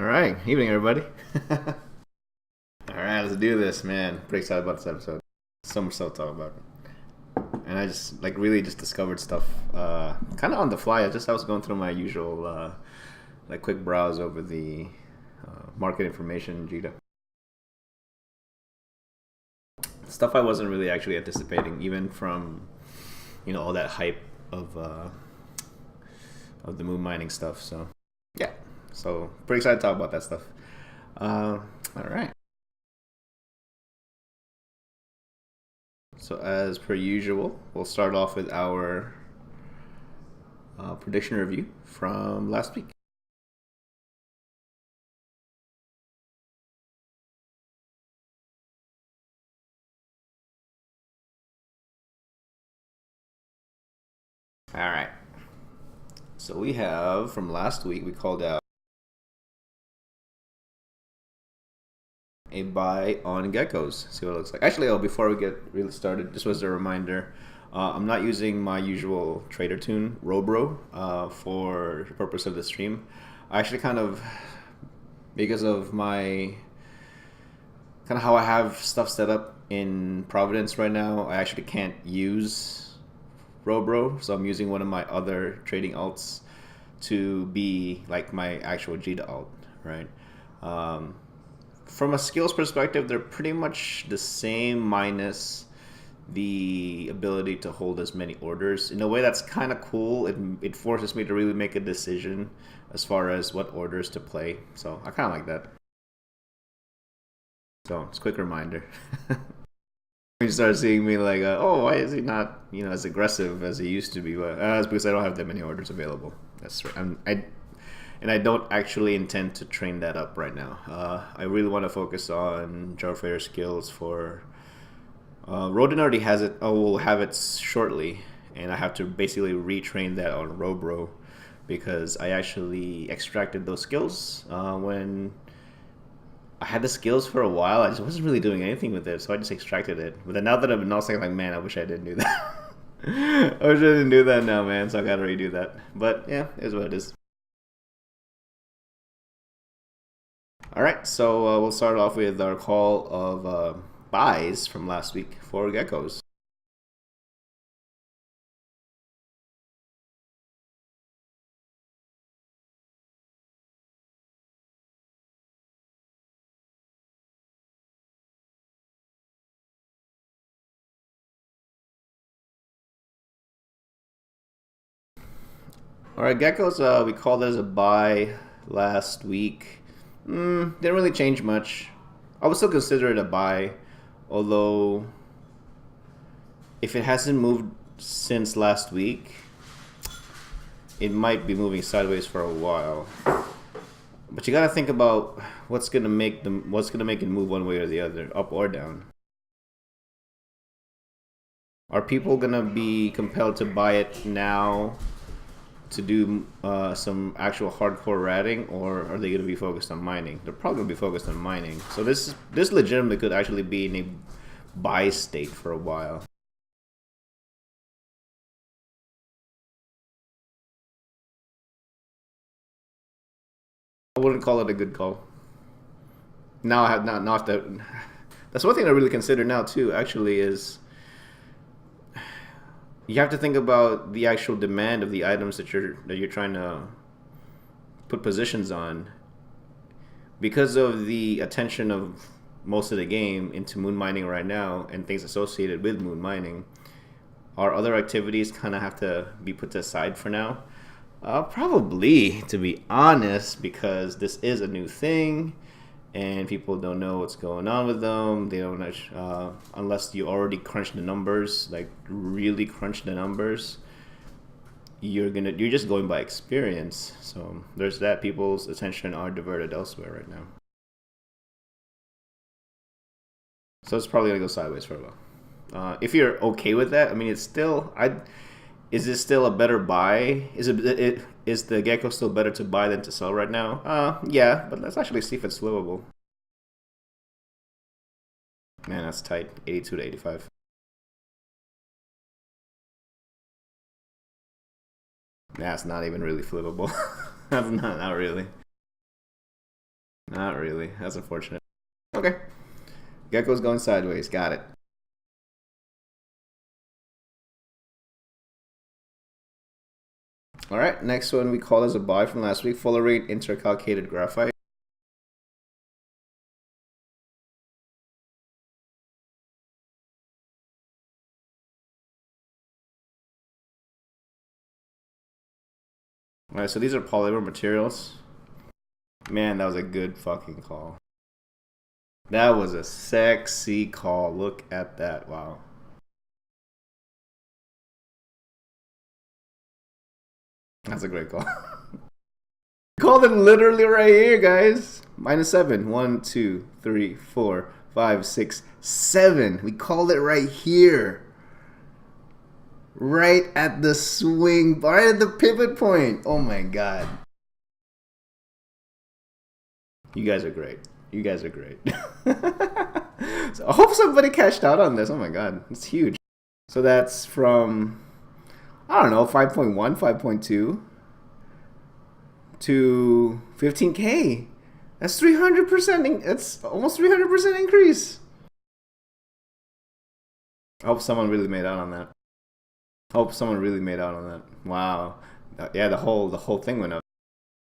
All right, evening everybody. All right, let's do this, man. Pretty excited about this episode. So much stuff to talk about, and I just really just discovered stuff, kind of on the fly. I was going through my usual quick browse over the market information, Jita. Stuff I wasn't really actually anticipating, even from all that hype of the moon mining stuff. So yeah, so pretty excited to talk about that stuff. All right. So as per usual, we'll start off with our prediction review from last week. All right. So we have from last week, we called out a buy on geckos. See what it looks like. Actually, before we get really started, this was a reminder. I'm not using my usual trader tune, Robro, for the purpose of the stream. I actually because of my how I have stuff set up in Providence right now, I actually can't use Robro, so I'm using one of my other trading alts to be like my actual Jita alt, right? From a skills perspective, they're pretty much the same minus the ability to hold as many orders. In a way, that's kind of cool. It forces me to really make a decision as far as what orders to play. So I kind of like that. So it's a quick reminder. You start seeing me like, oh, why is he not, as aggressive as he used to be? But it's because I don't have that many orders available. That's right. And I don't actually intend to train that up right now. I really want to focus on Jarfair skills for. Rodin already has it. I will have it shortly, and I have to basically retrain that on Robro because I actually extracted those skills when I had the skills for a while. I just wasn't really doing anything with it, so I just extracted it. But then now that I've been saying, like, man, I wish I didn't do that. I wish I didn't do that now, man. So I gotta redo that. But yeah, it is what it is. All right, so we'll start off with our call of buys from last week for geckos. All right, geckos. We called it as a buy last week. Didn't really change much. I would still consider it a buy, although if it hasn't moved since last week, it might be moving sideways for a while. But you gotta think about what's gonna make it move one way or the other, up or down. Are people gonna be compelled to buy it now to do some actual hardcore ratting, or are they going to be focused on mining? They're probably going to be focused on mining. So this legitimately could actually be in a buy state for a while. I wouldn't call it a good call. Now I have not that. That's one thing I really consider now too. Actually, is you have to think about the actual demand of the items that you're trying to put positions on, because of the attention of most of the game into moon mining right now and things associated with moon mining. Our other activities kind of have to be put aside for now. Probably, to be honest, because this is a new thing and people don't know what's going on with them. They don't unless you already crunch the numbers, like really crunch the numbers. You're just going by experience. So there's that. People's attention are diverted elsewhere right now. So it's probably gonna go sideways for a while. If you're okay with that, I mean, it's still I. Is this still a better buy? Is the gecko still better to buy than to sell right now? Yeah, but let's actually see if it's livable. Man, that's tight. 82 to 85. That's not even really flippable. That's not really. Not really. That's unfortunate. Okay. Gecko's going sideways. Got it. All right. Next one we call as a buy from last week. Fullerene intercalcated graphite. All right. So these are polymer materials. Man, that was a good fucking call. That was a sexy call. Look at that. Wow. That's a great call. Called it literally right here, guys. -7. 1, 2, 3, 4, 5, 6, 7. We called it right here. Right at the swing, right at the pivot point. Oh my god. You guys are great. You guys are great. So I hope somebody cashed out on this. Oh my god. It's huge. So that's from, I don't know, 5.1, 5.2 to 15K. That's 300%. That's almost 300% increase. I hope someone really made out on that. I hope someone really made out on that. Wow. Yeah, the whole thing went up.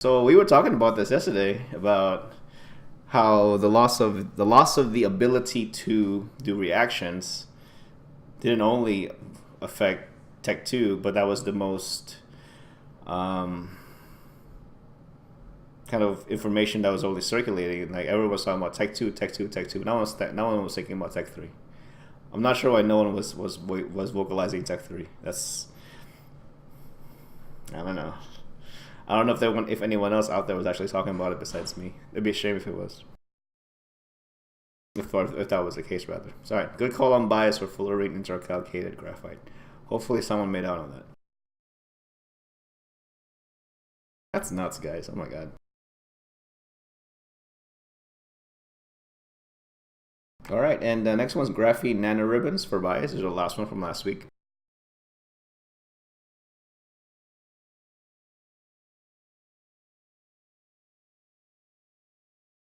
So we were talking about this yesterday about how the loss of the ability to do reactions didn't only affect Tech 2, but that was the most kind of information that was only circulating. Like everyone was talking about Tech 2, Tech 2, Tech 2. No one was thinking about Tech 3. I'm not sure why no one was vocalizing Tech 3. That's, I don't know. I don't know if anyone else out there was actually talking about it besides me. It'd be a shame if it was. If that was the case, rather. Sorry. Good call on bias for fullerene intercalcated graphite. Hopefully someone made out on that. That's nuts, guys. Oh my god. Alright, and the next one's graphene nanoribbons for bias. This is the last one from last week.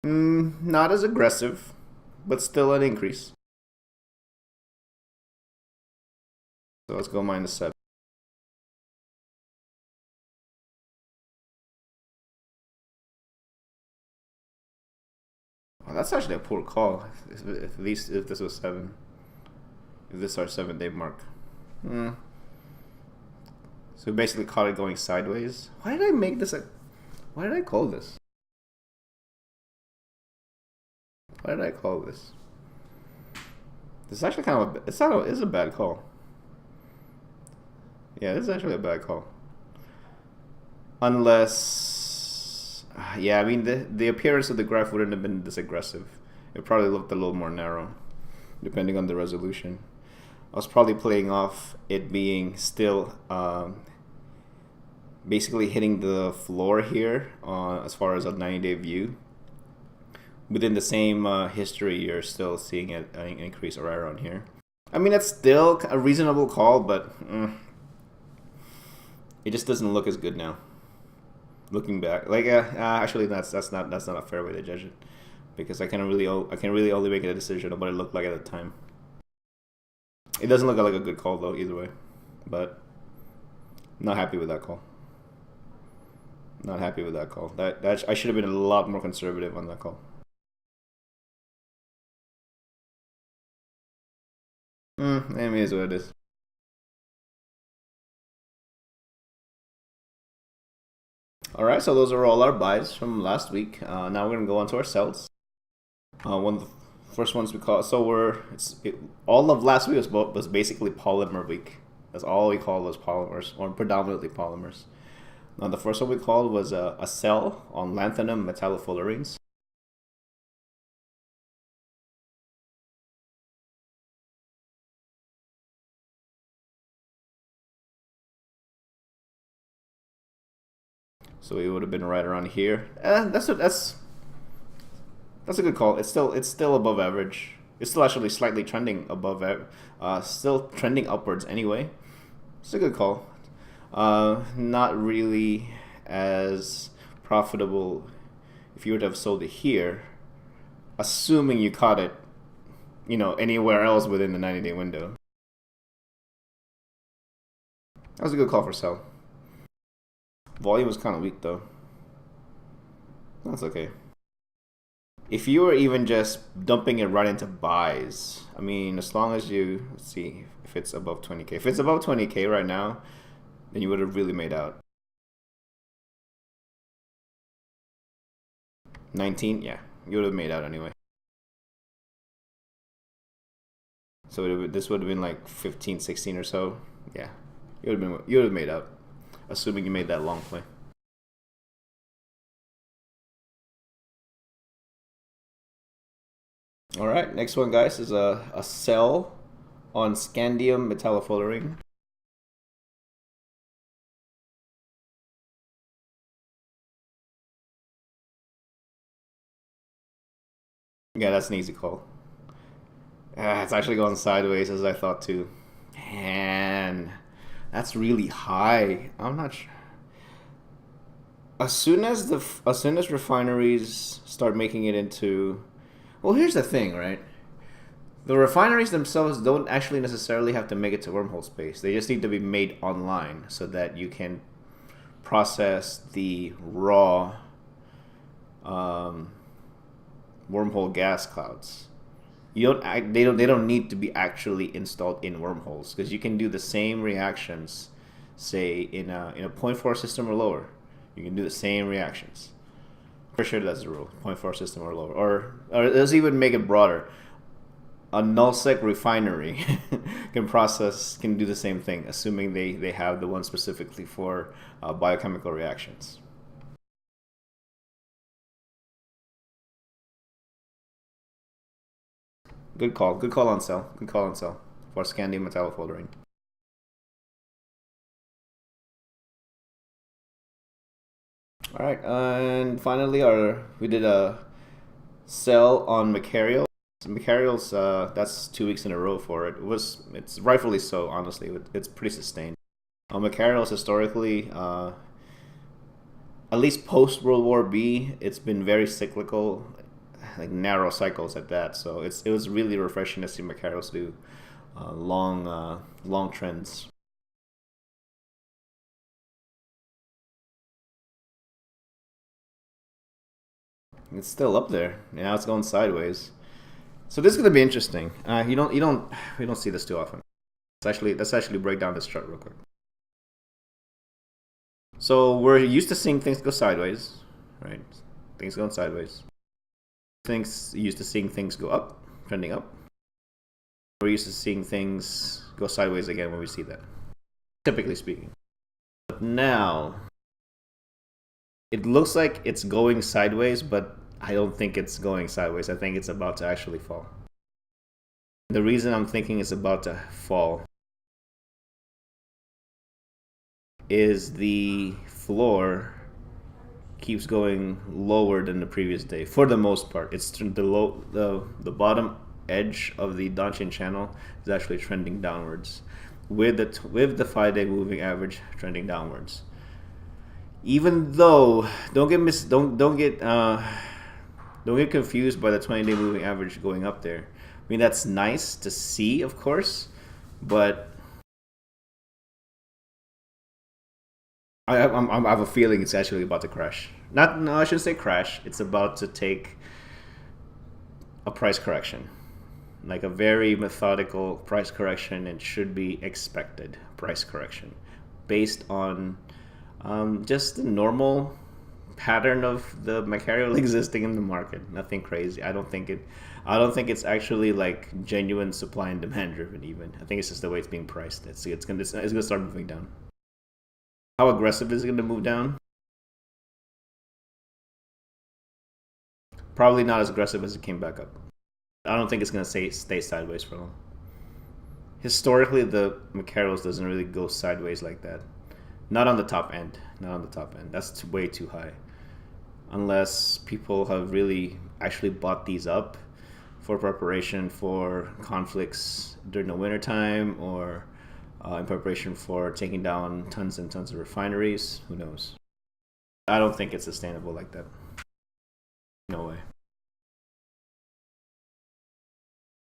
Not as aggressive, but still an increase. So let's go -7. Well, that's actually a poor call. If this was 7, if this is our 7-day mark. So we basically caught it going sideways. Why did I make this why did I call this? Why did I call this? This is actually kind of it's a bad call. Yeah, this is actually a bad call. Unless, yeah, I mean the appearance of the graph wouldn't have been this aggressive. It probably looked a little more narrow, depending on the resolution. I was probably playing off it being still basically hitting the floor here as far as a 90-day view. Within the same history, you're still seeing it increase right around here. I mean, that's still a reasonable call, but it just doesn't look as good now. Looking back, like actually, that's not a fair way to judge it, because I can really only make a decision of what it looked like at the time. It doesn't look like a good call though, either way, but I'm not happy with that call. Not happy with that call. That I should have been a lot more conservative on that call. It is what it is. Alright, so those are all our buys from last week. Now we're gonna go on to our sells. One of the first ones we call all of last week was basically polymer week. That's all we called was polymers, or predominantly polymers. Now the first one we called was a sell on lanthanum metallofullerenes. So we would have been right around here. That's a good call. It's still above average. It's still actually slightly trending above, still trending upwards anyway. It's a good call. Not really as profitable if you were to have sold it here, assuming you caught it, anywhere else within the 90-day window. That was a good call for sell. Volume was kind of weak though. That's okay. If you were even just dumping it right into buys, I mean, as long as you, let's see if it's above 20K. If it's above 20K right now, then you would have really made out. 19, yeah, you would have made out anyway. So this would have been like 15, 16 or so. Yeah, you would have made out, assuming you made that long play. All right, next one, guys, is a sell on scandium metallofullerene. Yeah, that's an easy call. It's actually going sideways as I thought too. Man, that's really high. I'm not sure. As soon as refineries start making it into, well, here's the thing, right? The refineries themselves don't actually necessarily have to make it to wormhole space. They just need to be made online so that you can process the raw wormhole gas clouds. They don't need to be actually installed in wormholes, because you can do the same reactions, say in a 0.4 system or lower. You can do the same reactions. For sure, that's the rule. 0.4 system or lower, or let's even make it broader. A nullsec refinery can do the same thing, assuming they have the one specifically for biochemical reactions. Good call. Good call on sell. Good call on sell for scandium metallofullerene. All right, and finally, we did a sell on Macarial. Macarial's that's 2 weeks in a row for it. It's rightfully so. Honestly, it's pretty sustained. Macarial's historically, at least post World War B, it's been very cyclical, like narrow cycles at that. So it was really refreshing to see Macarial's do long trends. It's still up there. Now it's going sideways. So this is going to be interesting. We don't see this too often. Let's actually break down this chart real quick. So we're used to seeing things go sideways, right? Things going sideways. Used to seeing things go up, trending up. We're used to seeing things go sideways again when we see that, typically speaking. But now, it looks like it's going sideways, but I don't think it's going sideways. I think it's about to actually fall. The reason I'm thinking it's about to fall is the floor keeps going lower than the previous day for the most part. It's the bottom edge of the Donchian channel is actually trending downwards, with the 5-day moving average trending downwards. Even though don't get confused by the 20-day moving average going up there. I mean, that's nice to see, of course, but I have a feeling it's actually about to crash. No, I shouldn't say crash. It's about to take a price correction, like a very methodical price correction, and should be expected price correction based on just the normal pattern of the Macarial existing in the market. Nothing crazy. I don't think it's actually like genuine supply and demand driven. Even I think it's just the way it's being priced. It's gonna start moving down. How aggressive is it going to move down? Probably not as aggressive as it came back up. I don't think it's going to stay sideways for long. Historically, the Macarials doesn't really go sideways like that. Not on the top end. Not on the top end. That's way too high. Unless people have really actually bought these up for preparation for conflicts during the wintertime, or in preparation for taking down tons and tons of refineries. Who knows? I don't think it's sustainable like that.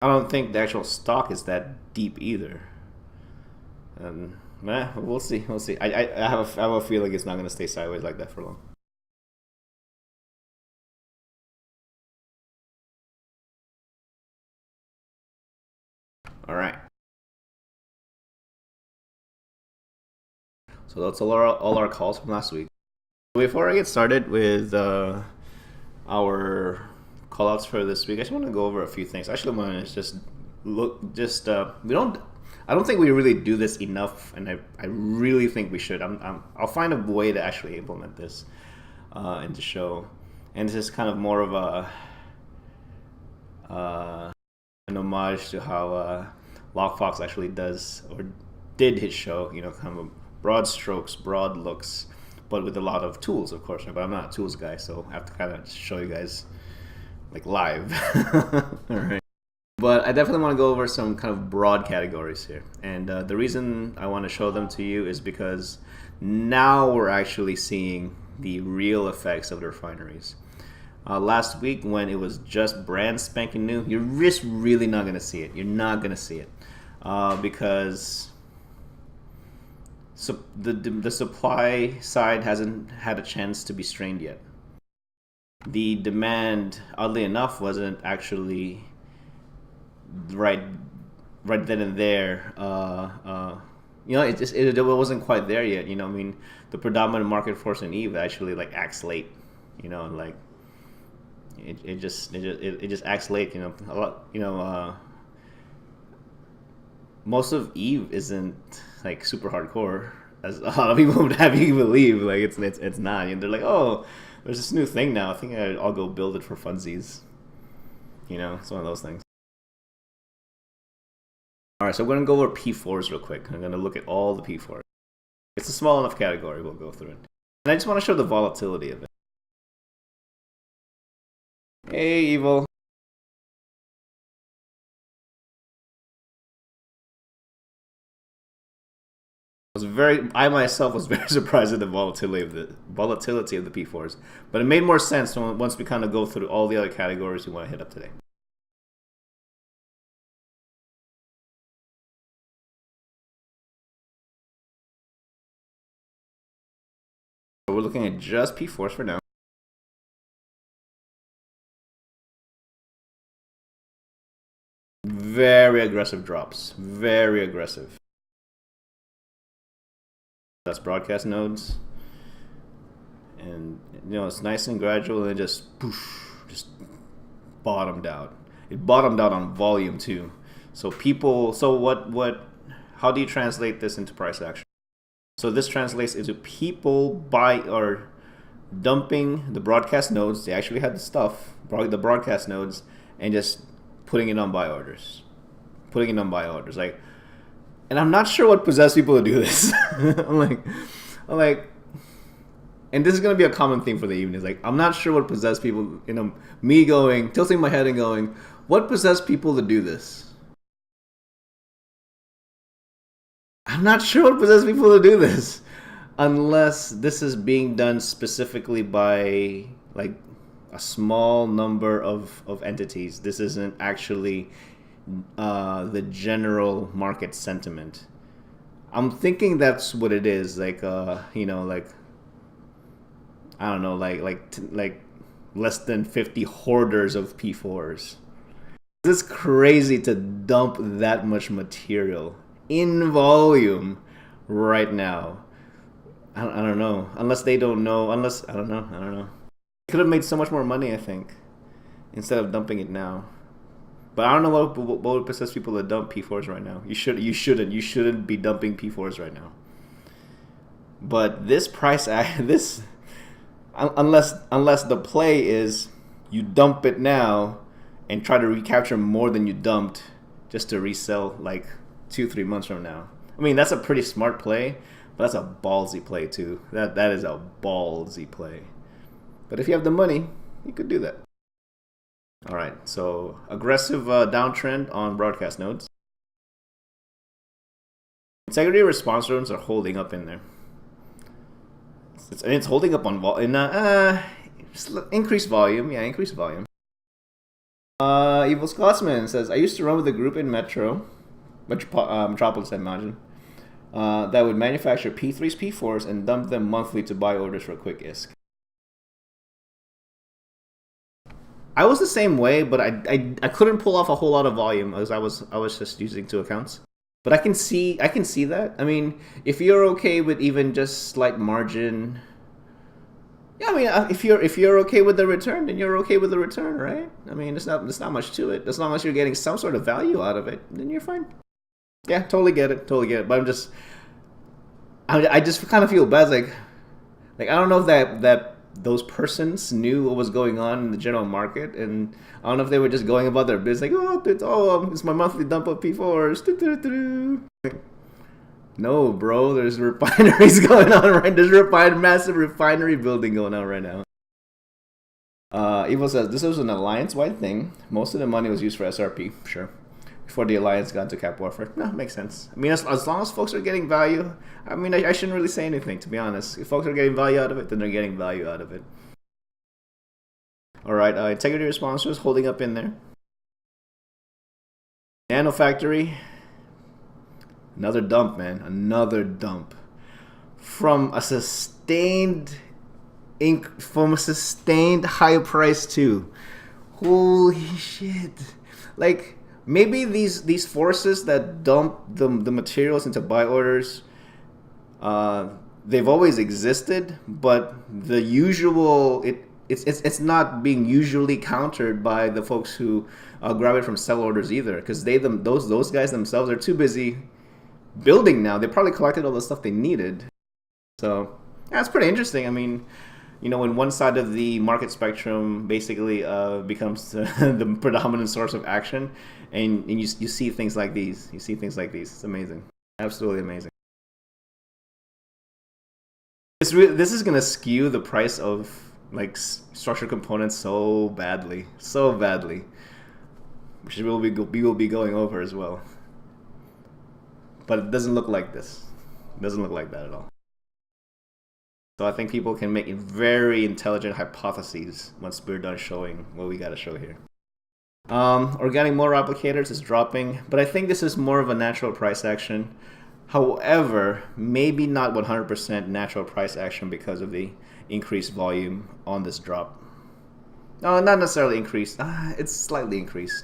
I don't think the actual stock is that deep either. We'll see. We'll see. I have a feeling it's not going to stay sideways like that for long. All right. So that's all our calls from last week. Before I get started with our callouts for this week, I just want to go over a few things. Actually, I want to we don't. I don't think we really do this enough, and I really think we should. I'll find a way to actually implement this into show, and this is kind of more of an homage to how Lockfox actually does or did his show. You know, kind of broad strokes, broad looks, but with a lot of tools, of course. But I'm not a tools guy, so I have to kind of show you guys like live. All right. But I definitely want to go over some kind of broad categories here. And the reason I want to show them to you is because now we're actually seeing the real effects of the refineries. Last week, when it was just brand spanking new, you're just really not going to see it. You're not going to see it because the supply side hasn't had a chance to be strained yet. The demand, oddly enough, wasn't actually right then and there. It wasn't quite there yet. You know, I mean, the predominant market force in Eve actually like acts late. You know, and like it just acts late. You know, a lot. You know, most of Eve isn't like super hardcore, as a lot of people would have you believe. Like it's not. And they're like, oh, there's this new thing now. I think I'll go build it for funsies. You know, it's one of those things. All right, so we're going to go over P4s real quick. I'm going to look at all the P4s. It's a small enough category. We'll go through it. And I just want to show the volatility of it. Hey, Evil. I myself was very surprised at the volatility of the P4s, but it made more sense once we kind of go through all the other categories we want to hit up today. So we're looking at just P4s for now. Very aggressive drops. Very aggressive. That's broadcast nodes. And you know, it's nice and gradual and just poof, just bottomed out. It bottomed out on volume too. So how do you translate this into price action? So this translates into people buy or dumping the broadcast nodes. They actually had the stuff, the broadcast nodes, and just putting it on buy orders. Like, and I'm not sure what possessed people to do this. I'm like, and this is gonna be a common theme for the evening. It's like, I'm not sure what possessed people. You know, me tilting my head and going, what possessed people to do this? I'm not sure what possessed people to do this, unless this is being done specifically by like a small number of entities. This isn't actually the general market sentiment. I'm thinking that's what it is. Like you know, like I don't know, like less than 50 hoarders of P4s. It's crazy to dump that much material in volume right now. I don't know. Unless they don't know. I don't know. Could have made so much more money, I think, instead of dumping it now. But I don't know what would possess people to dump P4s right now. You shouldn't be dumping P4s right now. But this unless the play is you dump it now and try to recapture more than you dumped just to resell like 2-3 months from now. I mean, that's a pretty smart play, but that's a ballsy play too. That is a ballsy play. But if you have the money, you could do that. All right, so aggressive downtrend on broadcast nodes. Integrity response rooms are holding up in there. It's holding up on increased volume. Yeah, increased volume. Evil Scotsman says, I used to run with a group in Metropolis, I imagine, that would manufacture P3s, P4s, and dump them monthly to buy orders for a quick ISK. I was the same way, but I couldn't pull off a whole lot of volume as I was just using 2 accounts. But I can see that. I mean, if you're okay with even just slight margin, yeah. I mean, if you're okay with the return, then you're okay with the return, right? I mean, there's not much to it. As long as you're getting some sort of value out of it, then you're fine. Yeah, totally get it, totally get it. But I just kind of feel bad, like I don't know if that those persons knew what was going on in the general market, and I don't know if they were just going about their business, like, it's my monthly dump of P4s. No, bro, there's refineries going on right. There's massive refinery building going on right now. Evil says this was an alliance-wide thing. Most of the money was used for SRP, sure. Before the alliance got into cap warfare. No, makes sense. I mean, as long as folks are getting value, I mean, I shouldn't really say anything, to be honest. If folks are getting value out of it, then they're getting value out of it. All right, Integrity Response was holding up in there. Nano Factory, another dump, man. Another dump. From a sustained high price too. Holy shit. Like, maybe these forces that dump the materials into buy orders, they've always existed, but the usual it's not being usually countered by the folks who grab it from sell orders either, because those guys themselves are too busy building now. They probably collected all the stuff they needed. So yeah, it's pretty interesting. I mean, you know, when one side of the market spectrum basically becomes the predominant source of action, and you see things like these. You see things like these. It's amazing. Absolutely amazing. This is going to skew the price of like structured components so badly. Which we will be going over as well. But it doesn't look like this. It doesn't look like that at all. So I think people can make very intelligent hypotheses once we're done showing what we got to show here. Organic motor applicators is dropping, but I think this is more of a natural price action. However, maybe not 100% natural price action because of the increased volume on this drop. No, not necessarily increased. It's slightly increased.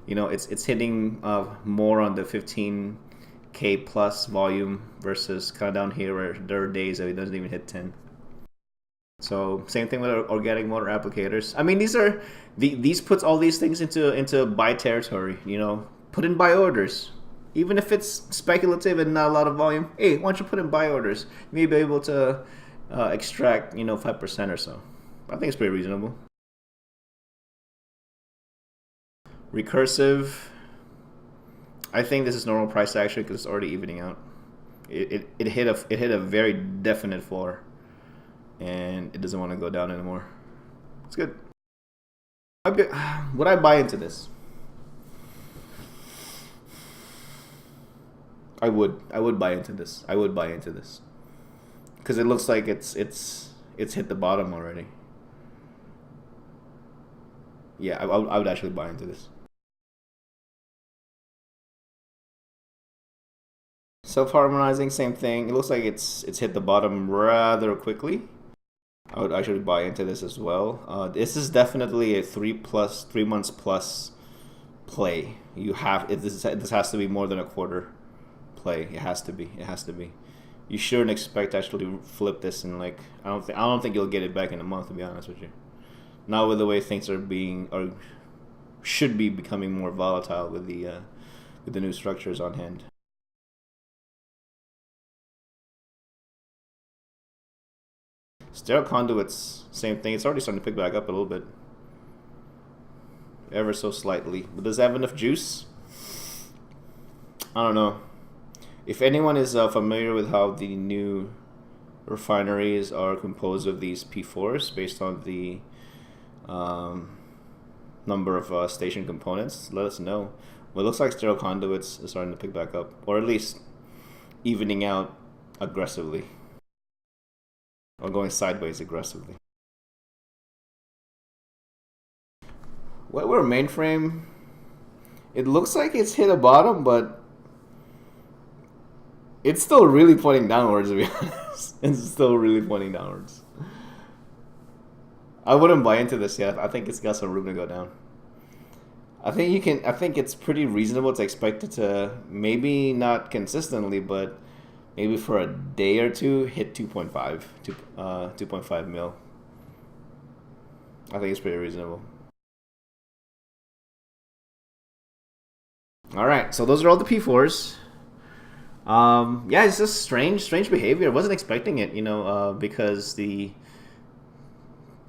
You know, it's hitting more on the 15K plus volume versus kind of down here where there are days that it doesn't even hit 10. So same thing with organic motor applicators. I mean, these puts all these things into buy territory. You know, put in buy orders, even if it's speculative and not a lot of volume. Hey, why don't you put in buy orders? You may be able to extract 5% or so. I think it's pretty reasonable. Recursive. I think this is normal price action because it's already evening out. It hit a very definite floor, and it doesn't want to go down anymore. It's good. Would I buy into this? I would buy into this. I would buy into this because it looks like it's hit the bottom already. Yeah, I would actually buy into this. Self-harmonizing, same thing. It looks like it's hit the bottom rather quickly. I would actually buy into this as well. This is definitely a 3 months plus play. This has to be more than a quarter play. It has to be. You shouldn't expect to actually flip this in like I don't think you'll get it back in a month, to be honest with you. Not with the way things are being or should be becoming more volatile with the new structures on hand. Sterile conduits, same thing. It's already starting to pick back up a little bit. Ever so slightly. But does it have enough juice? I don't know. If anyone is familiar with how the new refineries are composed of these P4s based on the number of station components, let us know. Well, it looks like sterile conduits is starting to pick back up. Or at least evening out aggressively. Or going sideways aggressively. What were mainframe? It looks like it's hit a bottom, but it's still really pointing downwards, to be honest. It's still really pointing downwards. I wouldn't buy into this yet. I think it's got some room to go down. I think it's pretty reasonable to expect it to, maybe not consistently, but maybe for a day or two, hit 2.5 mil. I think it's pretty reasonable. All right, so those are all the P4s. Yeah, it's just strange behavior. I wasn't expecting it, because the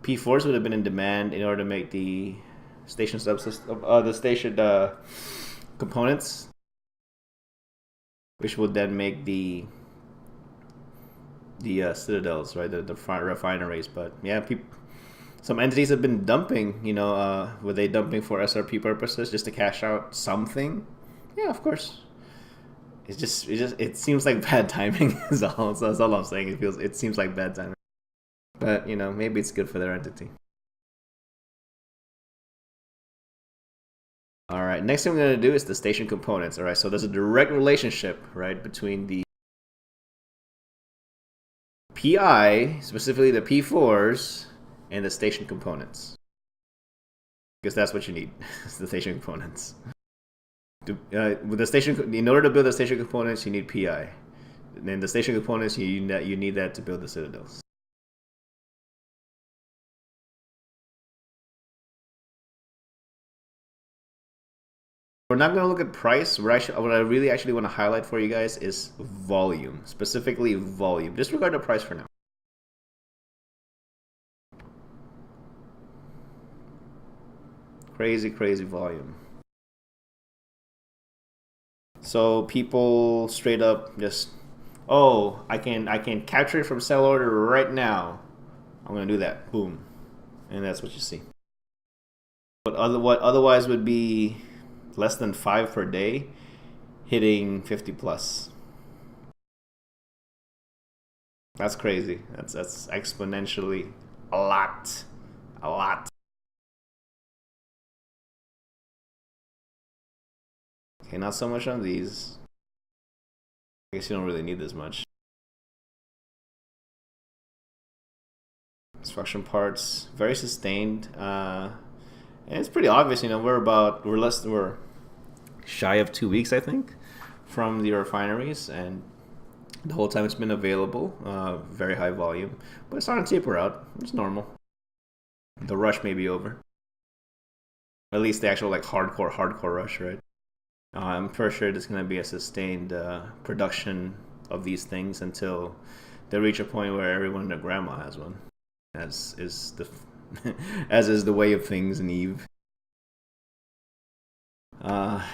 P4s would have been in demand in order to make the station subsystem, the station components, which would then make the citadels, right? The refineries. But yeah, some entities have been dumping. Were they dumping for SRP purposes just to cash out something? Yeah, of course. It seems like bad timing. Is all. So that's all I'm saying. It seems like bad timing. But maybe it's good for their entity. All right. Next thing we're gonna do is the station components. All right. So there's a direct relationship, right, between the PI, specifically the P4s, and the station components, because that's what you need. It's the station components. With the station, in order to build the station components, you need PI. And then the station components, you need that to build the citadels. We're not going to look at price. What I really actually want to highlight for you guys is volume, specifically volume. Disregard the price for now. Crazy volume. So people straight up just, oh, I can capture it from sell order right now. I'm gonna do that. Boom, and that's what you see. What otherwise would be less than 5 per day, hitting 50 plus. That's crazy. That's exponentially a lot. Okay, not so much on these. I guess you don't really need this much. Construction parts, very sustained, and it's pretty obvious. We're shy of 2 weeks, I think, from the refineries, and the whole time it's been available. Very high volume, but it's starting to taper out. It's normal. The rush may be over. At least the actual hardcore rush, right? I'm for sure there's going to be a sustained production of these things until they reach a point where everyone and their grandma has one, as is the way of things in Eve.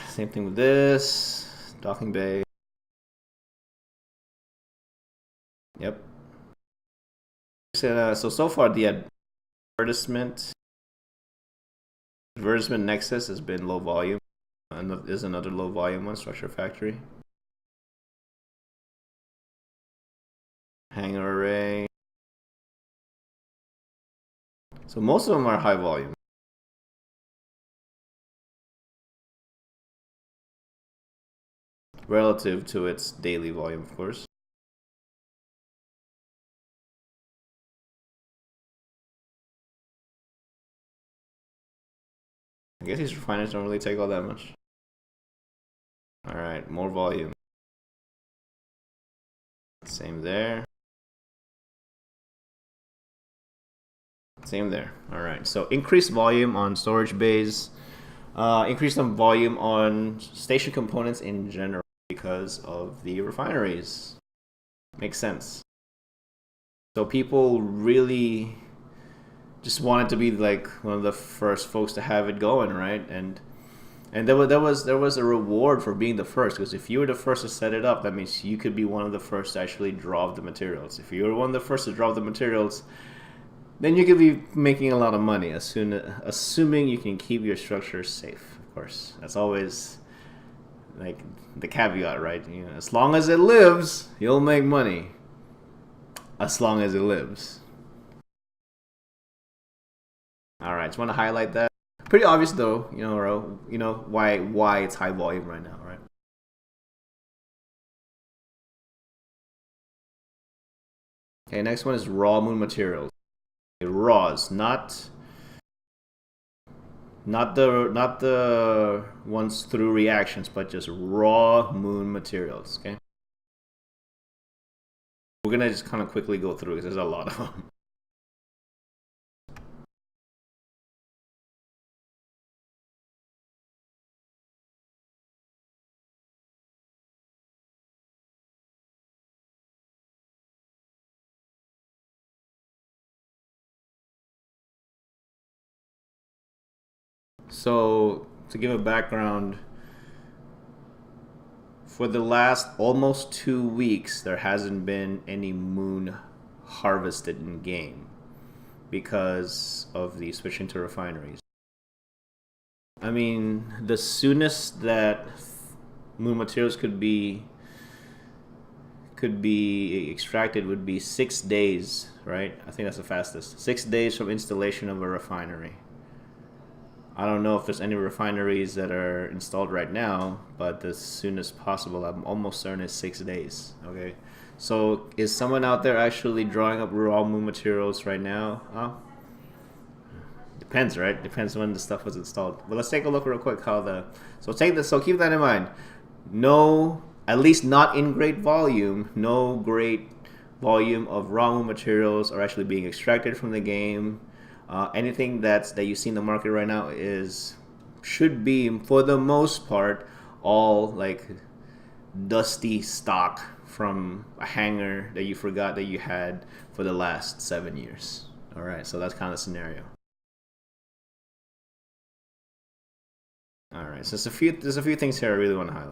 Same thing with this docking bay. Yep. So far the advertisement nexus has been low volume. Is another low volume one, structure factory. Hangar array. So most of them are high volume. Relative to its daily volume, of course. I guess these refiners don't really take all that much. All right, more volume. Same there. Same there. All right, so increased volume on storage bays, increased volume on station components in general because of the refineries. Makes sense. So people really just wanted to be like one of the first folks to have it going, right? And there was a reward for being the first, because if you were the first to set it up, that means you could be one of the first to actually drop the materials. If you were one of the first to drop the materials, then you could be making a lot of money, assuming you can keep your structure safe. Of course, that's always like the caveat, right? As long as it lives, you'll make money. As long as it lives. All right, just want to highlight that. Pretty obvious though, why it's high volume right now, right? Okay, next one is raw moon materials. Okay, raws, not the ones through reactions, but just raw moon materials. Okay, we're gonna just kind of quickly go through because there's a lot of them. So to give a background, for the last almost 2 weeks, there hasn't been any moon harvested in game because of the switching to refineries. I mean, the soonest that moon materials could be extracted would be 6 days, right? I think that's the fastest. 6 days from installation of a refinery. I don't know if there's any refineries that are installed right now, but as soon as possible, I'm almost certain it's 6 days. Okay, so is someone out there actually drawing up raw moon materials right now? Depends, right? Depends when the stuff was installed. But let's take a look real quick how the so keep that in mind. No, at least not in great volume. No great volume of raw moon materials are actually being extracted from the game. Anything that you see in the market right now should be, for the most part, all like dusty stock from a hangar that you forgot that you had for the last 7 years. All right, so that's kind of the scenario. All right, so there's a few things here I really want to highlight.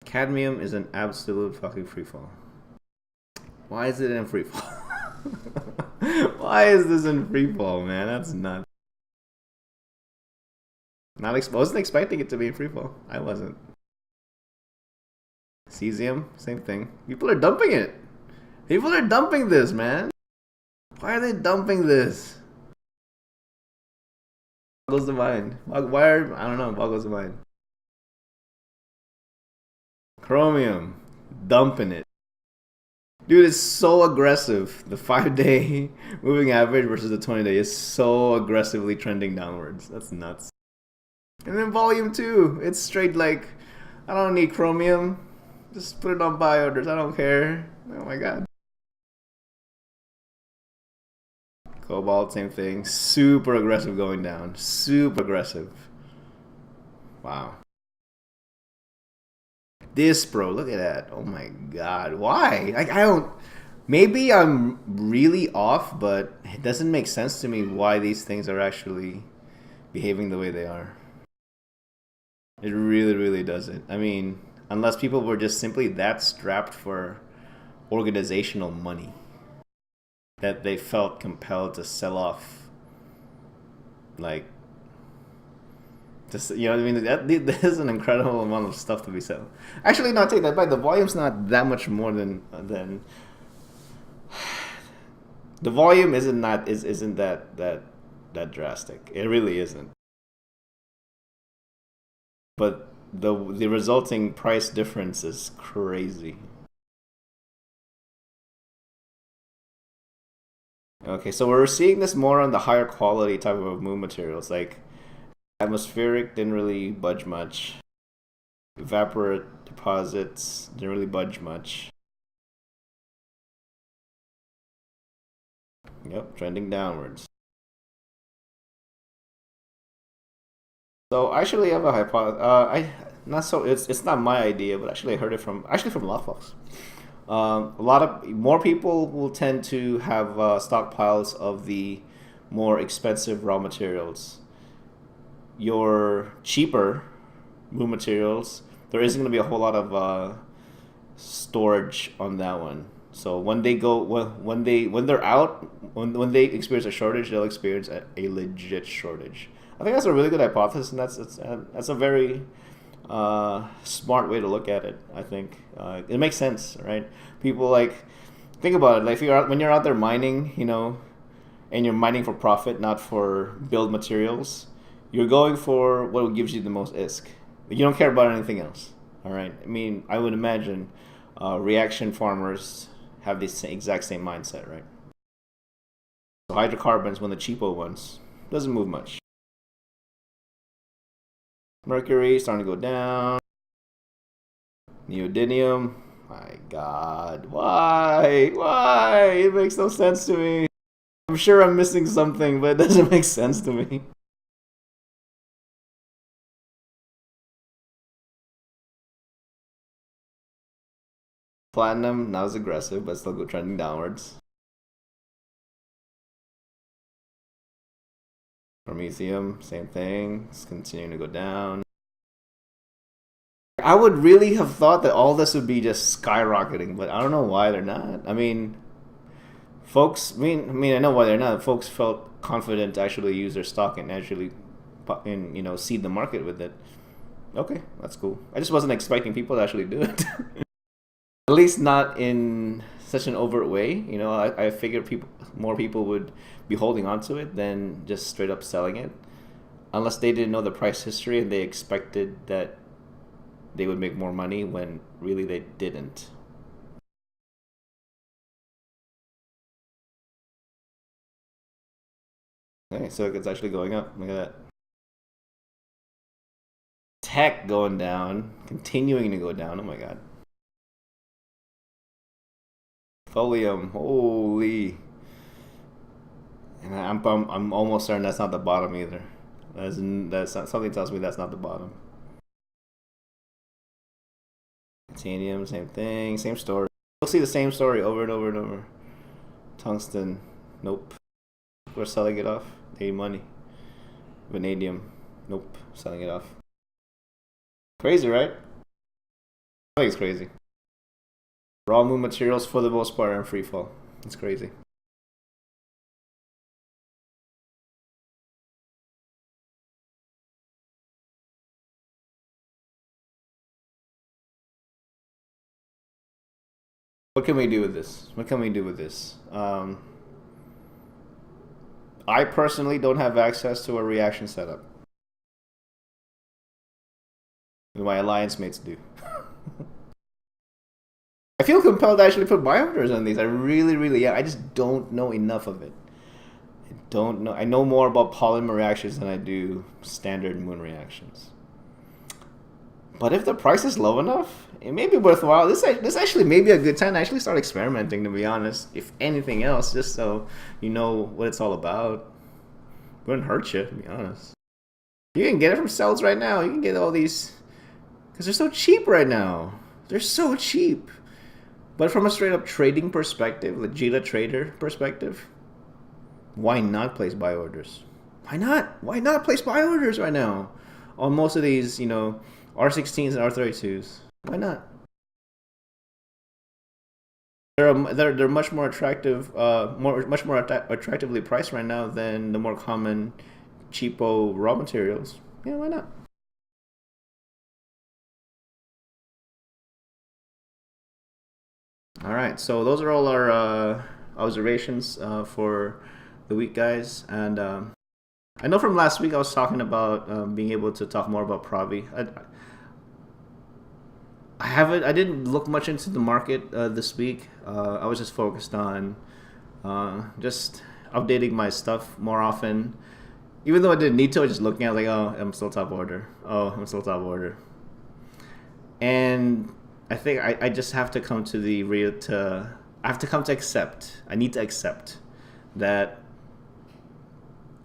Cadmium is an absolute fucking freefall. Why is it in freefall? Why is this in freefall, man? That's nuts. Wasn't expecting it to be in freefall. I wasn't. Cesium, same thing. People are dumping it. People are dumping this, man. Why are they dumping this? Boggles the mind. I don't know, boggles the mind. Chromium, dumping it. Dude, it's so aggressive. The 5-day moving average versus the 20-day is so aggressively trending downwards. That's nuts. And then volume 2, it's straight like, I don't need chromium. Just put it on buy orders. I don't care. Oh my god. Cobalt, same thing. Super aggressive going down. Super aggressive. Wow. This, bro, look at that. Oh my god. Why? Like, I don't. Maybe I'm really off, but it doesn't make sense to me why these things are actually behaving the way they are. It really, really doesn't. I mean, unless people were just simply that strapped for organizational money that they felt compelled to sell off, like, just, you know what I mean? That is an incredible amount of stuff to be sold. Actually, no, take that back. The volume's not that much more than the volume isn't that drastic. It really isn't. But the resulting price difference is crazy. Okay, so we're seeing this more on the higher quality type of moon materials, like atmospheric didn't really budge much. Evaporate deposits didn't really budge much. Yep, trending downwards. So I actually have a hypothesis. It's not my idea, but actually I heard it from Lockbox. A lot of more people will tend to have stockpiles of the more expensive raw materials. Your cheaper moon materials, there isn't going to be a whole lot of storage on that one. So when they're out, when they experience a shortage, they'll experience a legit shortage. I think that's a really good hypothesis, and that's a very smart way to look at it. I think it makes sense, right? People think about it. Like when you're out there mining, and you're mining for profit, not for build materials, you're going for what gives you the most ISK. You don't care about anything else. All right. I mean, I would imagine reaction farmers have this exact same mindset, right? So hydrocarbons, one of the cheapo ones, doesn't move much. Mercury starting to go down. Neodymium, my God, why? Why? It makes no sense to me. I'm sure I'm missing something, but it doesn't make sense to me. Platinum, not as aggressive, but still go trending downwards. Promethium, same thing. It's continuing to go down. I would really have thought that all this would be just skyrocketing, but I don't know why they're not. I mean, folks. I know why they're not. Folks felt confident to actually use their stock and actually, seed the market with it. Okay, that's cool. I just wasn't expecting people to actually do it. At least not in such an overt way. I figured more people would be holding on to it than just straight up selling it, unless they didn't know the price history and they expected that they would make more money when really they didn't. Okay, so it's actually going up. Look at that. Tech going down, continuing to go down. Oh my God. Folium, holy. And I'm almost certain that's not the bottom either. That's not, something tells me that's not the bottom. Titanium, same thing, same story. You'll see the same story over and over and over. Tungsten, nope. We're selling it off. They need money. Vanadium, nope. Selling it off. Crazy, right? I think it's crazy. Raw moon materials for the most part are in free fall. It's crazy. What can we do with this? What can we do with this? I personally don't have access to a reaction setup. My alliance mates do. I feel compelled to actually put buy orders on these. I really am. I just don't know enough of it. I don't know. I know more about polymer reactions than I do standard moon reactions. But if the price is low enough, it may be worthwhile. This actually may be a good time to actually start experimenting, to be honest. If anything else, just so you know what it's all about. It wouldn't hurt you, to be honest. You can get it from Cells right now. You can get all these, because they're so cheap right now. They're so cheap. But from a straight up trading perspective, legit trader perspective, why not place buy orders? Why not? Why not place buy orders right now on most of these, R16s and R32s? Why not? They're much more attractive, much more attractively priced right now than the more common cheapo raw materials. Yeah, why not? All right, so those are all our observations for the week, guys. And I know from last week I was talking about being able to talk more about Provi. I didn't look much into the market this week. I was just focused on just updating my stuff more often. Even though I didn't need to, I was just looking at oh, I'm still top order. Oh, I'm still top order. And I think I just have to come to I have to come to accept. I need to accept that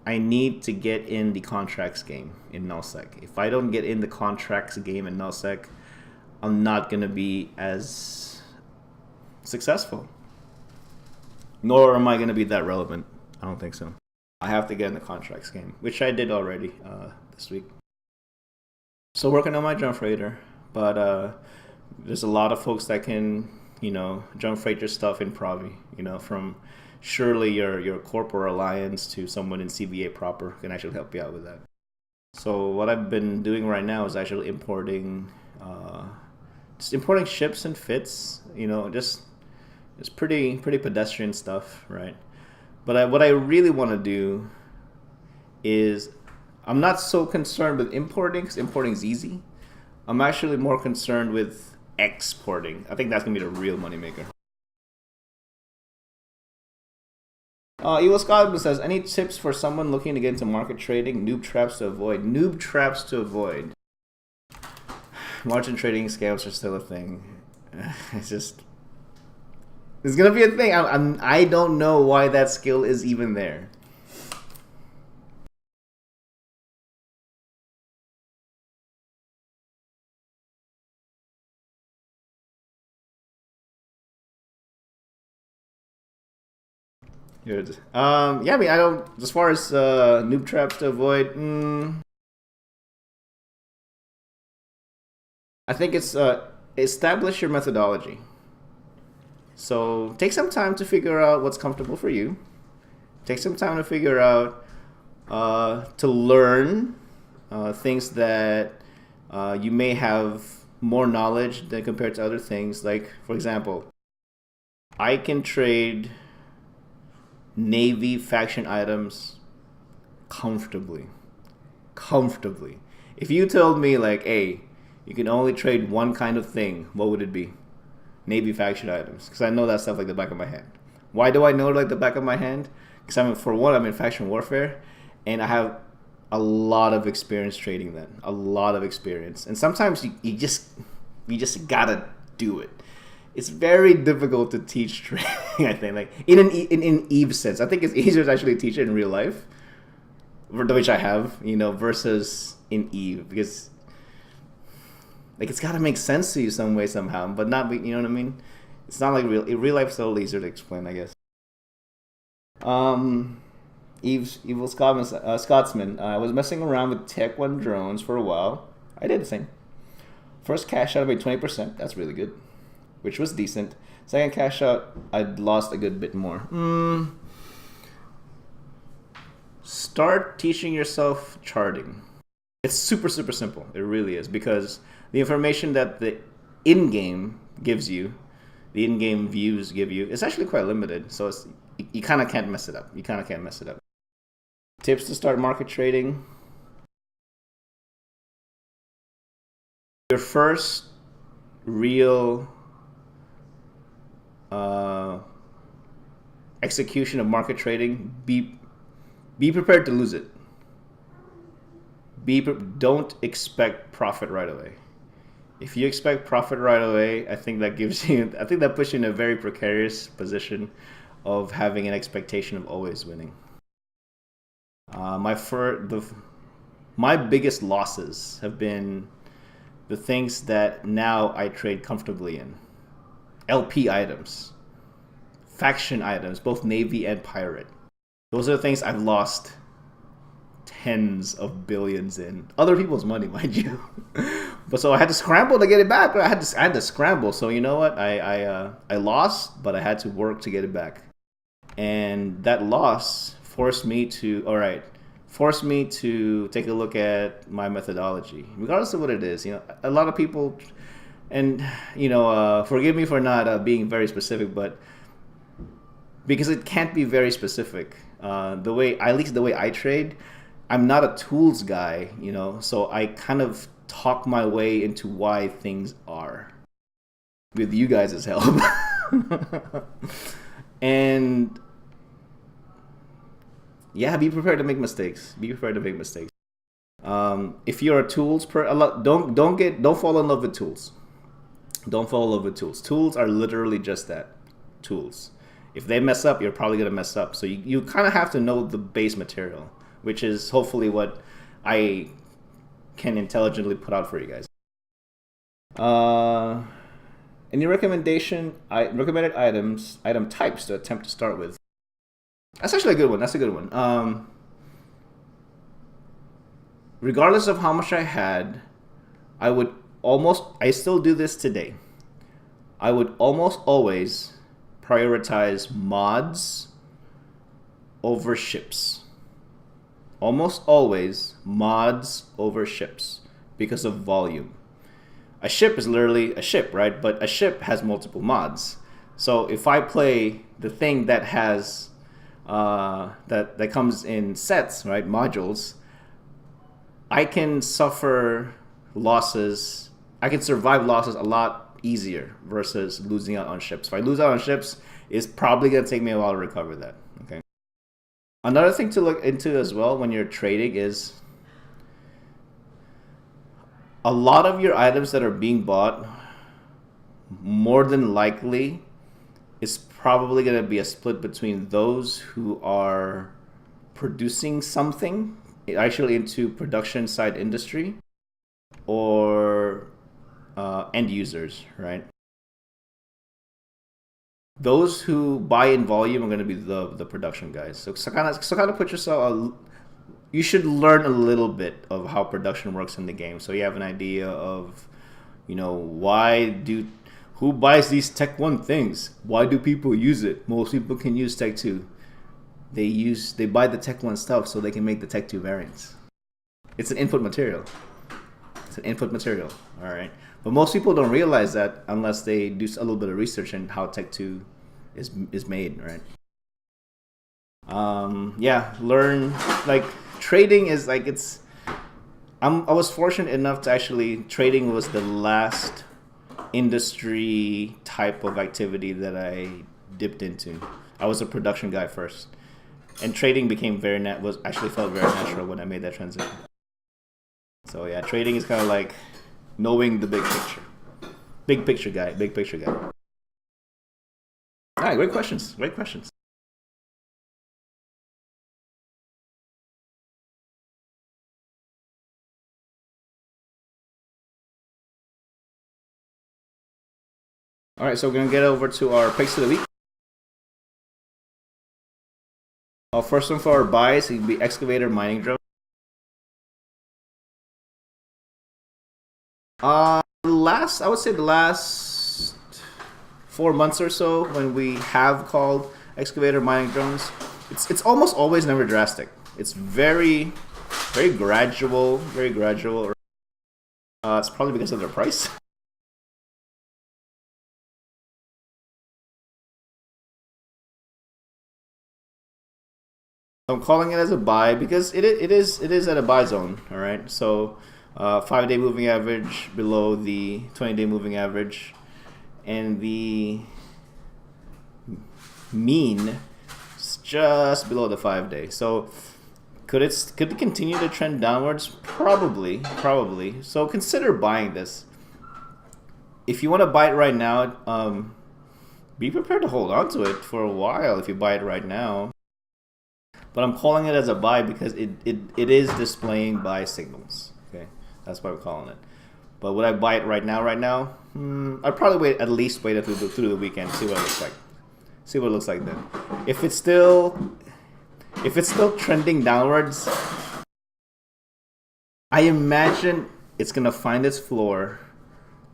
I need to get in the contracts game in nullsec. If I don't get in the contracts game in nullsec, I'm not going to be as successful. Nor am I going to be that relevant. I don't think so. I have to get in the contracts game, which I did already this week. Still working on my jump freighter, but there's a lot of folks that can, jump freight your stuff in Provi, from surely your corporate alliance to someone in CVA proper can actually help you out with that. So what I've been doing right now is actually importing ships and fits, just pretty pedestrian stuff, right? But what I really want to do is, I'm not so concerned with importing because importing is easy. I'm actually more concerned with exporting. I think that's gonna be the real moneymaker. Evil Scotland says, any tips for someone looking to get into market trading? Noob traps to avoid. Noob traps to avoid. Margin trading scams are still a thing. It's just, it's gonna be a thing. I don't know why that skill is even there. Yeah, I mean, I don't. As far as noob traps to avoid, I think it's establish your methodology. So take some time to figure out what's comfortable for you. Take some time to figure out to learn things that you may have more knowledge than compared to other things. Like, for example, I can trade Navy faction items comfortably. If you told me like, hey, you can only trade one kind of thing, what would it be? Navy faction items, because I know that stuff like the back of my hand. Why do I know it like the back of my hand? Because I'm in faction warfare, and I have a lot of experience trading that. A lot of experience, and sometimes you just gotta do it. It's very difficult to teach trading. I think, like in Eve's sense, I think it's easier to actually teach it in real life, which I have, versus in Eve, because like it's got to make sense to you some way somehow, but not, you know what I mean? It's not like real life is a little easier to explain, I guess. Evil Scotsman. I was messing around with Tech 1 drones for a while. I did the same. First cash out of 20%. That's really good, which was decent. Second cash out, I'd lost a good bit more. Start teaching yourself charting. It's super simple. It really is, because the information that the in-game gives you, the in-game views give you, it's actually quite limited. So you kind of can't mess it up. Tips to start market trading. Your first real execution of market trading, be prepared to lose it. Don't expect profit right away. If you expect profit right away, I think that puts you in a very precarious position of having an expectation of always winning. My biggest losses have been the things that now I trade comfortably in. LP items, faction items, both Navy and Pirate. Those are the things I've lost tens of billions in other people's money, mind you. But so I had to scramble to get it back. I had to scramble. So you know what? I lost, but I had to work to get it back. And that loss forced me to take a look at my methodology, regardless of what it is. A lot of people, and forgive me for not being very specific, but because it can't be very specific. At least the way I trade, I'm not a tools guy, so I kind of talk my way into why things are with you guys' help. And yeah, be prepared to make mistakes. If you're a tools don't fall in love with tools. Tools are literally just that, tools. If they mess up, you're probably gonna mess up. So you kind of have to know the base material, which is hopefully what I can intelligently put out for you guys. Any recommended item types to attempt to start with? That's actually a good one. Regardless of how much I had, I still do this today. I would almost always prioritize mods over ships. Almost always mods over ships because of volume. A ship is literally a ship, right? But a ship has multiple mods. So if I play the thing that has that comes in sets, right? Modules. I can suffer losses. I can survive losses a lot easier versus losing out on ships. If I lose out on ships, it's probably gonna take me a while to recover that. Okay. Another thing to look into as well when you're trading is a lot of your items that are being bought, more than likely, is probably going to be a split between those who are producing something actually into production side industry or end users, right? Those who buy in volume are going to be the production guys. So kind of put yourself. You should learn a little bit of how production works in the game, so you have an idea of, who buys these Tech 1 things? Why do people use it? Most people can use Tech 2. They buy the Tech 1 stuff so they can make the Tech 2 variants. It's an input material. All right. But most people don't realize that unless they do a little bit of research on how Tech 2 is made, right? Learn, like, trading is like, I was fortunate enough to actually, trading was the last industry type of activity that I dipped into. I was a production guy first, and trading became felt very natural when I made that transition. So yeah, trading is kind of like knowing the big picture guy. All right, great questions. All right, so we're gonna get over to our picks of the week. First one for our buys, it'd be excavator mining drone. I would say the last 4 months or so, when we have called excavator mining drones, it's almost always never drastic. It's very, very gradual, It's probably because of their price. I'm calling it as a buy because it is at a buy zone. All right, so 5-day moving average below the 20-day moving average, and the mean is just below the 5-day. So could it continue to trend downwards? Probably. So consider buying this. If you want to buy it right now, be prepared to hold on to it for a while if you buy it right now. But I'm calling it as a buy because it is displaying buy signals. Okay, that's why we're calling it. But would I buy it right now? I'd probably at least wait through the weekend, see what it looks like. See what it looks like then. If it's still trending downwards, I imagine it's gonna find its floor